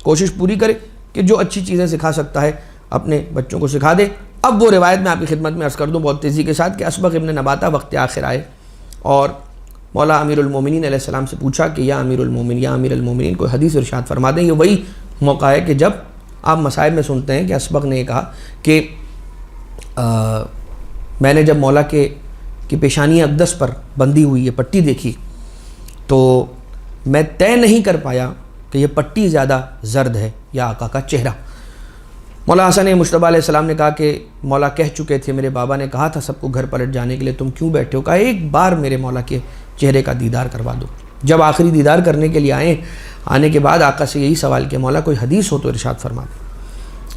کوشش پوری کرے کہ جو اچھی چیزیں سکھا سکتا ہے اپنے بچوں کو سکھا دے۔ اب وہ روایت میں آپ کی خدمت میں عرض کر دوں بہت تیزی کے ساتھ کہ اسبغ ابن نباتہ وقت آخر آئے اور مولا امیر المومنین علیہ السلام سے پوچھا کہ یا امیر المومنین، یا امیر المومنین، کوئی حدیث ارشاد فرما دیں۔ یہ وہی موقع ہے کہ جب آپ مصائب میں سنتے ہیں کہ اسبغ نے یہ کہا کہ میں نے جب مولا کی پیشانی اقدس پر بندھی ہوئی یہ پٹی دیکھی تو میں طے نہیں کر پایا کہ یہ پٹی زیادہ زرد ہے یا آقا کا چہرہ۔ مولا حسن مجتبیٰ علیہ السلام نے کہا کہ مولا کہہ چکے تھے، میرے بابا نے کہا تھا سب کو گھر پلٹ جانے کے لیے، تم کیوں بیٹھے ہو؟ کہا ایک بار میرے مولا کے چہرے کا دیدار کروا دو۔ جب آخری دیدار کرنے کے لیے آنے کے بعد آقا سے یہی سوال کہ مولا کوئی حدیث ہو تو ارشاد فرما دیں۔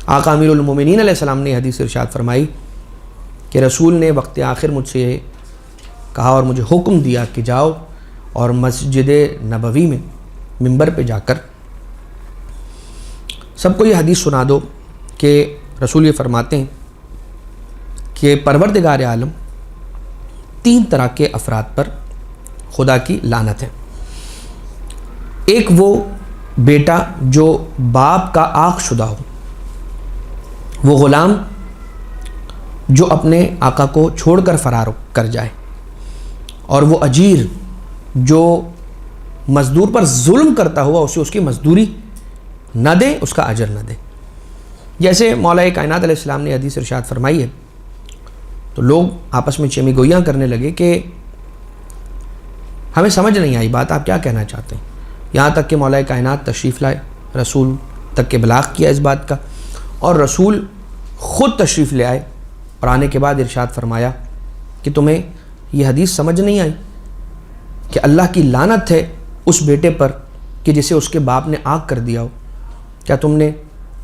آقا امیر المومنین علیہ السلام نے حدیث ارشاد فرمائی کہ رسول نے وقت آخر مجھ سے یہ کہا اور مجھے حکم دیا کہ جاؤ اور مسجد نبوی میں منبر پہ جا کر سب کو یہ حدیث سنا دو کہ رسول یہ فرماتے ہیں کہ پروردگار عالم 3 طرح کے افراد پر خدا کی لعنت ہے۔ ایک وہ بیٹا جو باپ کا عاق شدہ ہو، وہ غلام جو اپنے آقا کو چھوڑ کر فرار کر جائے، اور وہ اجیر جو مزدور پر ظلم کرتا ہوا اسے اس کی مزدوری نہ دے، اس کا اجر نہ دے۔ جیسے مولا کائنات علیہ السلام نے حدیث ارشاد فرمائی ہے، تو لوگ آپس میں چمی گوئیاں کرنے لگے کہ ہمیں سمجھ نہیں آئی بات، آپ کیا کہنا چاہتے ہیں؟ یہاں تک کہ مولا کائنات تشریف لائے، رسول تک کے بلاغ کیا اس بات کا، اور رسول خود تشریف لے آئے اور آنے کے بعد ارشاد فرمایا کہ تمہیں یہ حدیث سمجھ نہیں آئی کہ اللہ کی لعنت ہے اس بیٹے پر کہ جسے اس کے باپ نے آگ کر دیا ہو؟ کیا تم نے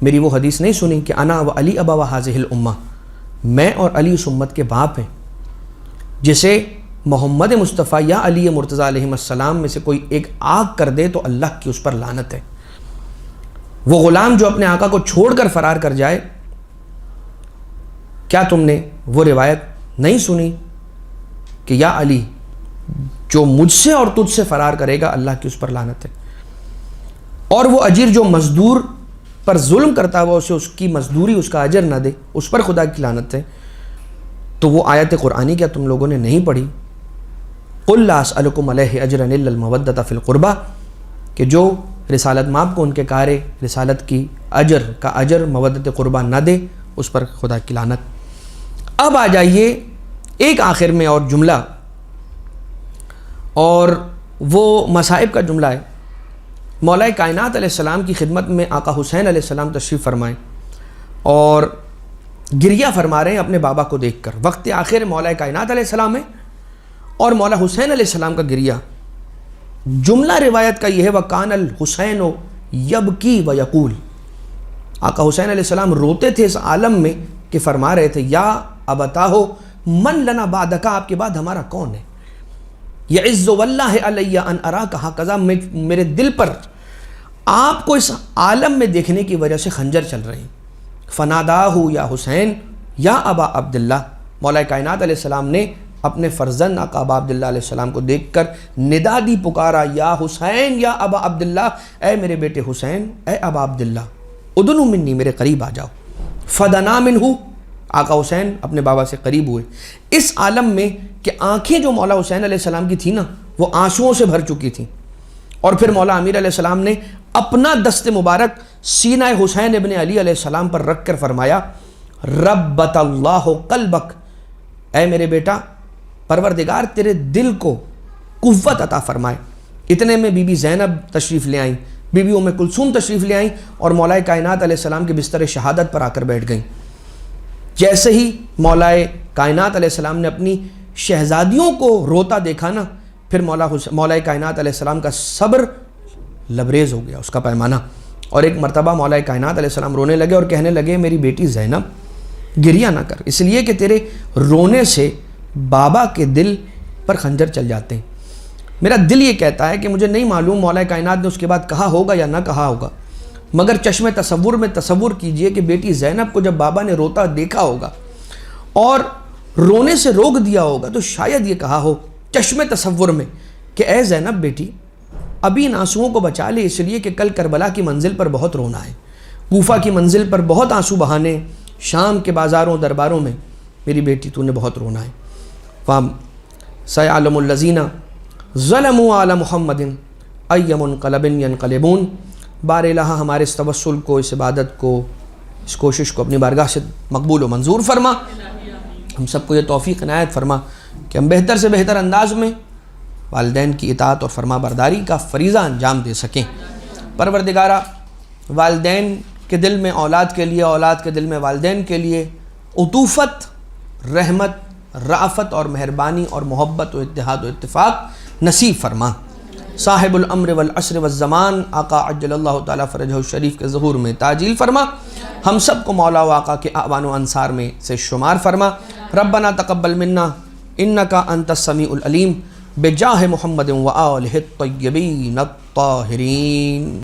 میری وہ حدیث نہیں سنی کہ انا و علی ابا و حاذہ الامہ، میں اور علی اس امت کے باپ ہیں؟ جسے محمد مصطفیٰ یا علی مرتضیٰ علیہ السلام میں سے کوئی ایک آگ کر دے تو اللہ کی اس پر لعنت ہے۔ وہ غلام جو اپنے آقا کو چھوڑ کر فرار کر جائے، کیا تم نے وہ روایت نہیں سنی کہ یا علی جو مجھ سے اور تجھ سے فرار کرے گا اللہ کی اس پر لعنت ہے؟ اور وہ اجیر جو مزدور پر ظلم کرتا ہوا اسے اس کی مزدوری، اس کا اجر نہ دے، اس پر خدا کی لعنت ہے۔ تو وہ آیت قرآنی کیا تم لوگوں نے نہیں پڑھی؟ قل لا اسألکم علیہ اجرا الا المودۃ فی القربہ، کہ جو رسالت مآب کو ان کے کار رسالت کی اجر کا اجر مودت قربہ نہ دے، اس پر خدا کی لعنت۔ اب آ جائیے ایک آخر میں اور جملہ، اور وہ مصائب کا جملہ ہے۔ مولا کائنات علیہ السلام کی خدمت میں آقا حسین علیہ السلام تشریف فرمائیں اور گریہ فرما رہے ہیں اپنے بابا کو دیکھ کر۔ وقت آخر مولا کائنات علیہ السلام ہے اور مولا حسین علیہ السلام کا گریہ۔ جملہ روایت کا یہ ہے وَقَانَ الْحُسَيْنُ يَبْكِي وَيَقُولُ، آقا حسین علیہ السلام روتے تھے اس عالم میں کہ فرما رہے تھے یا ابتاہ من لنا بعدک، آپ کے بعد ہمارا کون ہے؟ یعز واللہ علی ان اراک ہکذا، میرے دل پر آپ کو اس عالم میں دیکھنے کی وجہ سے خنجر چل رہے ہیں۔ فناداہ یا حسین یا ابا عبداللہ، مولا کائنات علیہ السلام نے اپنے فرزند آقا ابا عبداللہ علیہ السلام کو دیکھ کر ندا دی، پکارا یا حسین یا ابا عبداللہ، اے میرے بیٹے حسین، اے ابا عبداللہ، ادنو منی، میرے قریب آ جاؤ۔ فدنا منہ، آقا حسین اپنے بابا سے قریب ہوئے اس عالم میں کہ آنکھیں جو مولا حسین علیہ السلام کی تھی نا وہ آنسوؤں سے بھر چکی تھیں، اور پھر مولا امیر علیہ السلام نے اپنا دست مبارک سینہ حسین ابن علی علیہ السلام پر رکھ کر فرمایا ربت اللہ قلبک، اے میرے بیٹا پروردگار تیرے دل کو قوت عطا فرمائے۔ اتنے میں بی بی زینب تشریف لے آئیں، بی بی ام کلثوم تشریف لے آئیں اور مولا کائنات علیہ السلام کے بستر شہادت پر آ کر بیٹھ گئیں۔ جیسے ہی مولا کائنات علیہ السلام نے اپنی شہزادیوں کو روتا دیکھا نا، پھر مولا کائنات علیہ السلام کا صبر لبریز ہو گیا، اس کا پیمانہ، اور ایک مرتبہ مولا کائنات علیہ السلام رونے لگے اور کہنے لگے میری بیٹی زینب گریہ نہ کر، اس لیے کہ تیرے رونے سے بابا کے دل پر خنجر چل جاتے ہیں۔ میرا دل یہ کہتا ہے کہ مجھے نہیں معلوم مولا کائنات نے اس کے بعد کہا ہوگا یا نہ کہا ہوگا، مگر چشم تصور میں تصور کیجئے کہ بیٹی زینب کو جب بابا نے روتا دیکھا ہوگا اور رونے سے روک دیا ہوگا تو شاید یہ کہا ہو چشم تصور میں کہ اے زینب بیٹی ابھی ان آنسوؤں کو بچا لے، اس لیے کہ کل کربلا کی منزل پر بہت رونا ہے، کوفہ کی منزل پر بہت آنسو بہانے، شام کے بازاروں درباروں میں میری بیٹی تو نے بہت رونا ہے۔ سَيَعْلَمُ الَّذِينَ ظَلَمُوا عَلَى مُحَمَّدٍ أَيَّ مُنْقَلَبٍ يَنْقَلِبُونَ۔ بار الہ ہمارے اس توسل کو، اس عبادت کو، اس کوشش کو اپنی بارگاہ سے مقبول و منظور فرما، ہم سب کو یہ توفیق عنایت فرما کہ ہم بہتر سے بہتر انداز میں والدین کی اطاعت اور فرما برداری کا فریضہ انجام دے سکیں۔ پروردگارہ والدین کے دل میں اولاد کے لیے، اولاد کے دل میں والدین کے لیے عطوفت، رحمت، رأفت اور مہربانی اور محبت و اتحاد و اتفاق نصیب فرما۔ صاحب الامر والعصر والزمان آقا عجل اللہ تعالیٰ فرجہ الشریف کے ظہور میں تعجیل فرما، ہم سب کو مولا و آقا کے اعوان و انصار میں سے شمار فرما۔ ربنا تقبل منا انکا انت السمیع العلیم بجاہ محمد و آلہ الطیبین الطاہرین۔